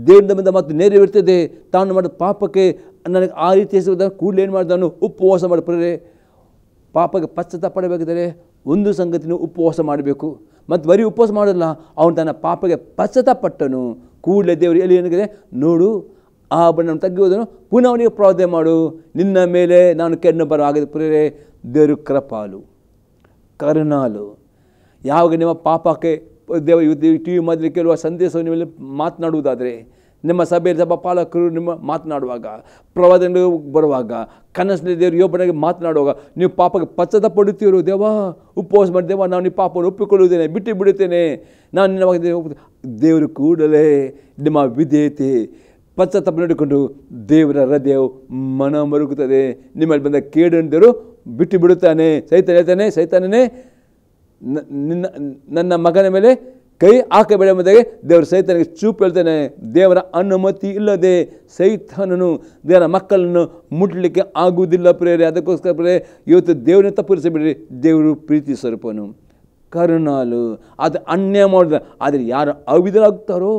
ದೇವರಿಂದ ಬಂದ ಮಾತು ನೆರವೇರ್ತದೆ. ತಾನು ಮಾಡಿದ ಪಾಪಕ್ಕೆ ನನಗೆ ಆ ರೀತಿ ಹೆಸರು ಕೂಡಲೇ ಏನು ಮಾಡಿದವನು ಉಪವಾಸ ಮಾಡಿದ್ರೆ ಪಾಪಕ್ಕೆ ಪಶ್ಚಾತ್ತಾಪ ಪಡಬೇಕಾದರೆ ಒಂದು ಸಂಗತಿನೂ ಉಪವಾಸ ಮಾಡಬೇಕು. ಮತ್ತು ಬರೀ ಉಪವಾಸ ಮಾಡಲ್ಲ, ಅವನು ತನ್ನ ಪಾಪಕ್ಕೆ ಪಶ್ಚಾತ್ತಾಪಟ್ಟನು. ಕೂಡಲೇ ದೇವರು ಎಲ್ಲಿ ಏನಿದೆ ನೋಡು, ಆ ಬಣ್ಣವನ್ನು ತಗ್ಗುವುದನ್ನು ಪುನಃ ಅವನಿಗೆ ಪ್ರಾರ್ಥನೆ ಮಾಡು, ನಿನ್ನ ಮೇಲೆ ನಾನು ಕೆಣ್ಣು ಬರ ಆಗದೆ ಪ್ರೇರೆ. ದೇವರು ಕೃಪಾಲು ಕರುಣಾಲು. ಯಾವಾಗ ನಿಮ್ಮ ಪಾಪಕ್ಕೆ ದೇವ ಟಿ ವಿ ಮೊದಲು ಕೇಳುವ ಸಂದೇಶವನ್ನು ನಿಮ್ಮಲ್ಲಿ ಮಾತನಾಡುವುದಾದರೆ, ನಿಮ್ಮ ಸಭೆಯಲ್ಲಿ ಸಭಾ ಪಾಲಕರು ನಿಮ್ಮ ಮಾತನಾಡುವಾಗ, ಪ್ರವಾದನೆಗಳು ಬರುವಾಗ, ಕನಸಿನಲ್ಲಿ ದೇವರು ಯೋಬನಿಗೆ ಮಾತನಾಡುವಾಗ ನೀವು ಪಾಪಕ್ಕೆ ಪಶ್ಚಾತ್ತಾಪ ಪಡುತ್ತೀರೋ, ದೇವ ಉಪವಾಸ ಮಾಡಿ ದೇವ ನಾನು ಈ ಪಾಪವನ್ನು ಒಪ್ಪಿಕೊಳ್ಳುವುದೇನೆ, ಬಿಟ್ಟು ಬಿಡುತ್ತೇನೆ ನಾನು ನಿನ್ನ ದೇವರು ಕೂಡಲೇ ನಿಮ್ಮ ವಿಧೇಯತೆ ಪಶ್ಚಾತ್ತಾಪ ನೋಡಿಕೊಂಡು ದೇವರ ಹೃದಯವು ಮನ ಮರುಗುತ್ತದೆ. ನಿಮ್ಮಲ್ಲಿ ಬಂದ ಕೇಡನ್ನು ದೇವರು ಬಿಟ್ಟು ಬಿಡುತ್ತಾನೆ. ಸೈತಾನ ಹೇಳ್ತಾನೆ, ಸೈತಾನನೇ ನನ್ನ ಮಗನ ಮೇಲೆ ಕೈ ಹಾಕಬೇಡ ಎಂಬುದಾಗಿ ದೇವರು ಸೈತಾನಿಗೆ ಚೂಪು ಹೇಳ್ತಾನೆ. ದೇವರ ಅನುಮತಿ ಇಲ್ಲದೆ ಸೈತಾನನು ದೇವರ ಮಕ್ಕಳನ್ನು ಮುಟ್ಲಿಕ್ಕೆ ಆಗುವುದಿಲ್ಲ ಪ್ರೇರೆ. ಅದಕ್ಕೋಸ್ಕರ ಪ್ರೇರೆ ಇವತ್ತು ದೇವರನ್ನ ತಪ್ಪಿಸಬೇಡ್ರಿ. ದೇವರು ಪ್ರೀತಿ ಸ್ವರೂಪನು ಕರುಣಾಲು. ಅದು ಅನ್ಯಾಯ ಮಾಡಿದ ಆದರೆ ಯಾರು ಅವಿಧರಾಗ್ತಾರೋ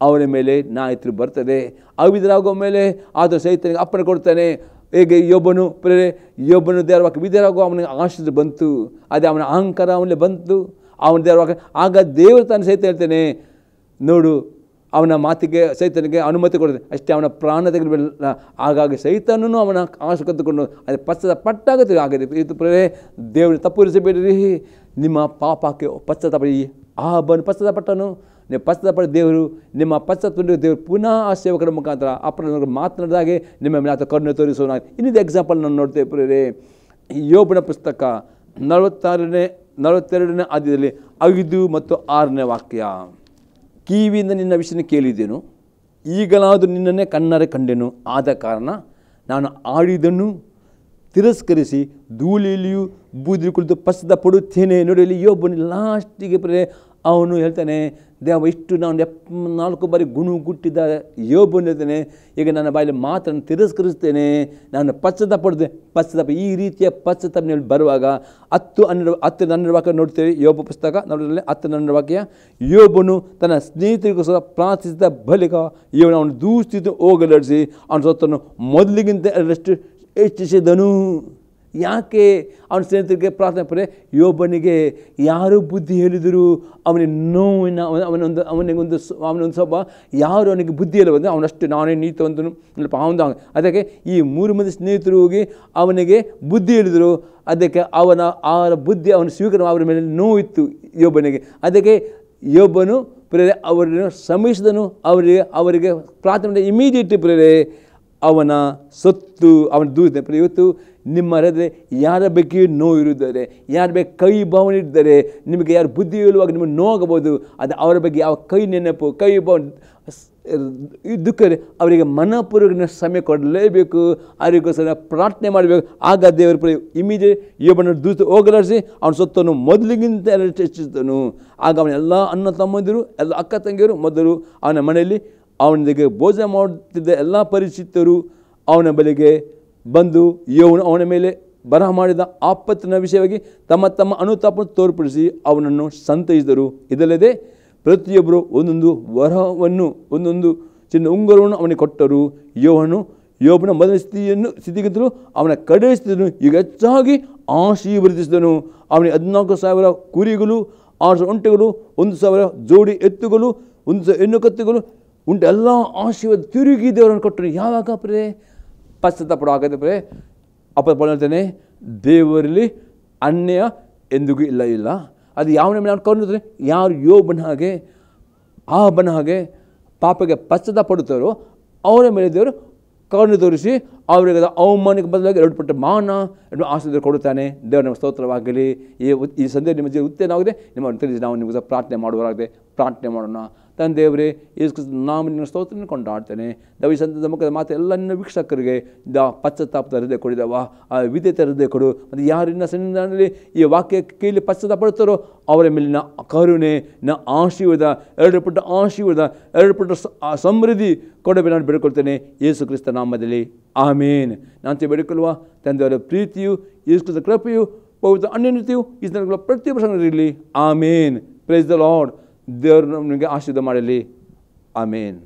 ಅವರ ಮೇಲೆ ನ್ಯಾಯತ್ರು ಬರ್ತದೆ. ಅವಿಧರಾಗುವ ಮೇಲೆ ಆತ ಸೈತಾನಿಗೆ ಅಪ್ಪಣೆ ಕೊಡ್ತಾನೆ. ಹೇಗೆ ಯೋಬನು ಪ್ರೇರೆ ಯೋಬನು ದೇವರ ವಾಕ್ಯ ವಿಧೇಯರಾಗುವ ಅವನಿಗೆ ಆಶೀರ್ವಾದ ಬಂತು. ಅದೇ ಅವನ ಅಹಂಕಾರ ಅವನಲ್ಲಿ ಬಂತು. ಅವನ ದೇವರ ವಾಕ್ಯ ಆಗ ದೇವರು ತಾನು ಸಹಿತ ಹೇಳ್ತಾನೆ, ನೋಡು ಅವನ ಮಾತಿಗೆ ಸೈತಾನಿಗೆ ಅನುಮತಿ ಕೊಡ್ತಾನೆ, ಅಷ್ಟೇ ಅವನ ಪ್ರಾಣ ತೆಗೆದುಬಿಡಲ್ಲ. ಹಾಗಾಗಿ ಸೈತಾನನು ಅವನ ಆಶೆ ಕತ್ತುಕೊಂಡು ಅದೇ ಪಶ್ಚಾತ್ತಾಪ ಪಟ್ಟಾಗುತ್ತೆ. ಆಗದೆ ಇದು ಪ್ರೇರೆ ದೇವರು ತಪ್ಪುರಿಸಬೇಡ್ರಿ. ನಿಮ್ಮ ಪಾಪಕ್ಕೆ ಪಶ್ಚಾತ್ತಾಪ ಆಹಾಬನು ಪಶ್ಚಾತ್ತಾಪಟ್ಟನು. ನೀವು ಪಶ್ಚಾತ್ತಾಪ ದೇವರು ನಿಮ್ಮ ಪಶ್ಚಾತ್ತಾಪ ದೇವರು ಪುನಃ ಆ ಸೇವಕರ ಮುಖಾಂತರ ಅಪರಾಧ ಮಾತನಾಡಿದಾಗೆ ನಿಮ್ಮ ಮೇಲೆ ಆತ ಕರುಣೆ ತೋರಿಸೋಣ. ಇನ್ನೊಂದು ಎಕ್ಸಾಂಪಲ್ ನಾನು ನೋಡ್ತೇವೆ ಪ್ರೇರೆ. ಯೋಬನ ಪುಸ್ತಕ 42ನೇ ಅಧ್ಯಾಯದಲ್ಲಿ 5 ಮತ್ತು 6ನೇ ವಾಕ್ಯ. ಕಿವಿಯಿಂದ ನಿನ್ನ ವಿಷಯ ಕೇಳಿದೆನು, ಈಗಲಾದರೂ ನಿನ್ನನ್ನೇ ಕಣ್ಣಾರೆ ಕಂಡೆನು. ಆದ ಕಾರಣ ನಾನು ಆಡಿದನ್ನು ತಿರಸ್ಕರಿಸಿ ಧೂಳಿಯಲ್ಲಿಯೂ ಬೂದಿ ಕುಳಿತು ಪಶ್ಚಾತ್ತಾಪ ಪಡುತ್ತೇನೆ. ನೋಡಿ ಇಲ್ಲಿ ಯೋಬನು ಲಾಸ್ಟಿಗೆ ಪ್ರೇರೆ ಅವನು ಹೇಳ್ತಾನೆ, ದೇವ ಇಷ್ಟು ನಾನು 74 ಬಾರಿ ಗುಣಗುಟ್ಟಿದ್ದ ಯೋಬನು ಹೇಳ್ತಾನೆ, ಈಗ ನನ್ನ ಬಾಯಲ್ಲಿ ಮಾತನ್ನು ತಿರಸ್ಕರಿಸ್ತೇನೆ, ನಾನು ಪಶ್ಚಾತ್ತಾಪ ಪಡ್ತೇನೆ. ಪಶ್ಚಾತ್ತಾಪ ಈ ರೀತಿಯ ಪಶ್ಚಾತ್ತಾಪ ಬರುವಾಗ 10-12 ವಾಕ್ಯ ನೋಡ್ತೇವೆ. ಯೋಬ ಪುಸ್ತಕ 10-12 ವಾಕ್ಯ. ಯೋಬನು ತನ್ನ ಸ್ನೇಹಿತರಿಗೋಸ್ಕರ ಪ್ರಾರ್ಥಿಸಿದ ಬಳಿಕ ಅವನು ದೂಸ್ಥಿತಿ ಹೋಗಲಾಡಿಸಿ ಅವನ ಸೊತ್ತನ್ನು ಮೊದಲಿಗಿಂತ ಹೆಚ್ಚಿಸಿದನು. ಯಾಕೆ ಅವನ ಸ್ನೇಹಿತರಿಗೆ ಪ್ರಾರ್ಥನೆ ಪಡೆ? ಯೋಬನಿಗೆ ಯಾರು ಬುದ್ಧಿ ಹೇಳಿದರು, ಅವನಿಗೆ ನೋವಿನ ಅವನಿಗೊಂದು ಸ್ವಭಾವ, ಯಾರು ಅವನಿಗೆ ಬುದ್ಧಿ ಇಲ್ಲ ಬಂದರೆ ಅವನಷ್ಟು ನಾನೇ ನೀತವಂತನು ಅವನು. ಅದಕ್ಕೆ ಈ 3 ಮಂದಿ ಸ್ನೇಹಿತರು ಹೋಗಿ ಅವನಿಗೆ ಬುದ್ಧಿ ಹೇಳಿದರು. ಅದಕ್ಕೆ ಅವರ ಬುದ್ಧಿ ಅವನ ಸ್ವೀಕಾರ ಅವರ ಮೇಲೆ ನೋವಿತ್ತು ಯೋಬನಿಗೆ. ಅದಕ್ಕೆ ಯೋಬನು ಪ್ರೇರೆ ಅವರನ್ನು ಶ್ರಮಿಸಿದನು. ಅವರಿಗೆ ಪ್ರಾರ್ಥನೆ ಇಮಿಡಿಯೇಟ್ ಪ್ರೇರೆ ಅವನ ಸೊತ್ತು ಅವನ ದೂರ. ಇವತ್ತು ನಿಮ್ಮ ಹೃದಯ ಯಾರ ಬಗ್ಗೆ ನೋವು ಇರುತ್ತಾರೆ, ಯಾರ ಬಗ್ಗೆ ಕೈ ಭಾವನೆ ಇದ್ದಾರೆ, ನಿಮಗೆ ಯಾರು ಬುದ್ಧಿ ಹೇಳುವಾಗ ನಿಮಗೆ ನೋವಾಗಬಹುದು. ಅದು ಅವರ ಬಗ್ಗೆ ಯಾವ ಕೈ ನೆನಪು ಕೈ ಭಾವನೆ ದುಃಖ ಅವರಿಗೆ ಮನಪೂರ್ವಕ ಸಮಯ ಕೊಡಲೇಬೇಕು. ಅವರಿಗೋಸ್ಕರ ಪ್ರಾರ್ಥನೆ ಮಾಡಬೇಕು. ಆಗ ದೇವರ ಇಮಿಡಿಯೇಟ್ ಯೋಬನ ದೂತ ಹೋಗಲಾಡಿಸಿ ಅವನ ಸೊತ್ತನ್ನು ಮೊದಲಿಗಿಂತ ಹೆಚ್ಚಿಸಿದನು. ಆಗ ಅವನ ಎಲ್ಲ ಅಣ್ಣ ತಮ್ಮಂದಿರು ಎಲ್ಲ ಅಕ್ಕ ತಂಗಿಯರು ಮೊದಲು ಅವನ ಮನೆಯಲ್ಲಿ ಅವನಿಗೆ ಭೋಜನ ಮಾಡುತ್ತಿದ್ದ ಎಲ್ಲ ಪರಿಚಿತರು ಅವನ ಬಳಿಗೆ ಬಂದು ಅವನ ಮೇಲೆ ಬರಹ ಮಾಡಿದ ಆಪತ್ತಿನ ವಿಷಯವಾಗಿ ತಮ್ಮ ತಮ್ಮ ಅನುತಾಪವನ್ನು ತೋರ್ಪಡಿಸಿ ಅವನನ್ನು ಸಂತೈಸಿದರು. ಇದಲ್ಲದೆ ಪ್ರತಿಯೊಬ್ಬರು ಒಂದೊಂದು ವರಹವನ್ನು ಒಂದೊಂದು ಚಿನ್ನ ಉಂಗುರವನ್ನು ಅವನಿಗೆ ಕೊಟ್ಟರು. ಯೋಬನ ಮೊದಲ ಸ್ಥಿತಿಗಿಂತಲೂ ಅವನ ಕಡೆ ಸ್ಥಿತಿಯನ್ನು ಈಗ ಹೆಚ್ಚಾಗಿ ಆಶೀರ್ವದಿಸಿದನು. ಅವನಿಗೆ 14,000 ಕುರಿಗಳು, 6 ಒಂಟೆಗಳು, 1,000 ಜೋಡಿ ಎತ್ತುಗಳು, 1,000 ಹೆಣ್ಣು ಕತ್ತುಗಳು ಉಂಟು. ಎಲ್ಲ ಆಶೀರ್ವಾದ ತಿರುಗಿ ದೇವರನ್ನು ಕೊಟ್ಟರು. ಯಾವಾಗ ಪ್ರೇ ಪಶ್ಚಾತ್ತಾಪ ಆಗದೆ ಪ್ರೇ ಅಪ್ಪ ಹೇಳ್ತಾನೆ, ದೇವರಲ್ಲಿ ಅನ್ಯಾಯ ಎಂದಿಗೂ ಇಲ್ಲ. ಅದು ಯಾವನ ಮೇಲೆ ನಾನು ಕೊಂಡ್ರೆ ಯಾರು ಯೋಬನ ಹಾಗೆ ಆಹಾಬನ ಹಾಗೆ ಪಾಪಕ್ಕೆ ಪಶ್ಚಾತ್ತಾಪ ಪಡುತ್ತಾರೋ ಅವರ ಮೇಲೆ ದೇವರು ಕರುಣೆ ತೋರಿಸಿ ಅವರಿಗೆ ಅವಮಾನಕ್ಕೆ ಬದಲಾಗಿ 2 ಪಟ್ಟು ಮಾನ 2 ಆಶೀರ್ವಾದ ಕೊಡುತ್ತಾನೆ. ದೇವರ ನಮ್ಮ ಸ್ತೋತ್ರವಾಗಲಿ. ಈ ಸಂದೇಶ ನಿಮ್ಮ ಜೀವನ ಉತ್ತೇಜನವಾಗಿದೆ. ನಿಮ್ಮ ತಿಳಿಸಿ ನಾವು ನಿಮಗೆ ಪ್ರಾರ್ಥನೆ ಮಾಡುವರಾಗಿದೆ. ಪ್ರಾರ್ಥನೆ ಮಾಡೋಣ. ತನ್ನ ದೇವರೇ ಯೇಸು ಕ್ರಿಸ್ತನ ನಾಮದಿಂದ ಸ್ತೋತ್ರವನ್ನು ಕೊಂಡಾಡ್ತೇನೆ. ನಾವು ಈ ಸಂತದ ಮುಖದ ಮಾತು ಎಲ್ಲ ನಿನ್ನ ವೀಕ್ಷಕರಿಗೆ ಪಶ್ಚಾತ್ತಾಪದ ಹೃದಯ ಕೊಡಿದವ, ಆ ವಿಧೇಯತೆ ಹೃದಯ ಕೊಡು. ಮತ್ತು ಯಾರಿನ ಸನ್ನಿಧಾನದಲ್ಲಿ ಈ ವಾಕ್ಯ ಕೇಳಿ ಪಶ್ಚಾತ್ತಾಪಡುತ್ತಾರೋ ಅವರ ಮೇಲಿನ ಕರುಣೆ, ಆಶೀರ್ವಾದ, 2 ಪಟ್ಟು ಆಶೀರ್ವಾದ, 2 ಪಟ್ಟು ಸಮೃದ್ಧಿ ಕೊಡಬೇಕು ನಾನು ಬೇಡಿಕೊಳ್ತೇನೆ ಯೇಸು ಕ್ರಿಸ್ತ ನಾಮದಲ್ಲಿ. ಆಮೇನ್. ನಾನು ಬೇಡಿಕೊಳ್ಳುವ ತಂದೆಯವರ ಪ್ರೀತಿಯು, ಯೇಸು ಕ್ರಿಸ್ತ ಕೃಪೆಯು, ಪವಿತ್ರ ಅನ್ಯೋನ್ಯತೆಯು ಈ ಸಂದರ್ಭಗಳ ಪ್ರತಿಯೊಬ್ಬರ ಸಂಗತಿಯಲ್ಲಿ. ಆಮೇನ್. Praise the Lord. ದೇವರು ನಮಗೆ ಆಶೀರ್ವಾದ ಮಾಡಲಿ. ಆಮೇನ್.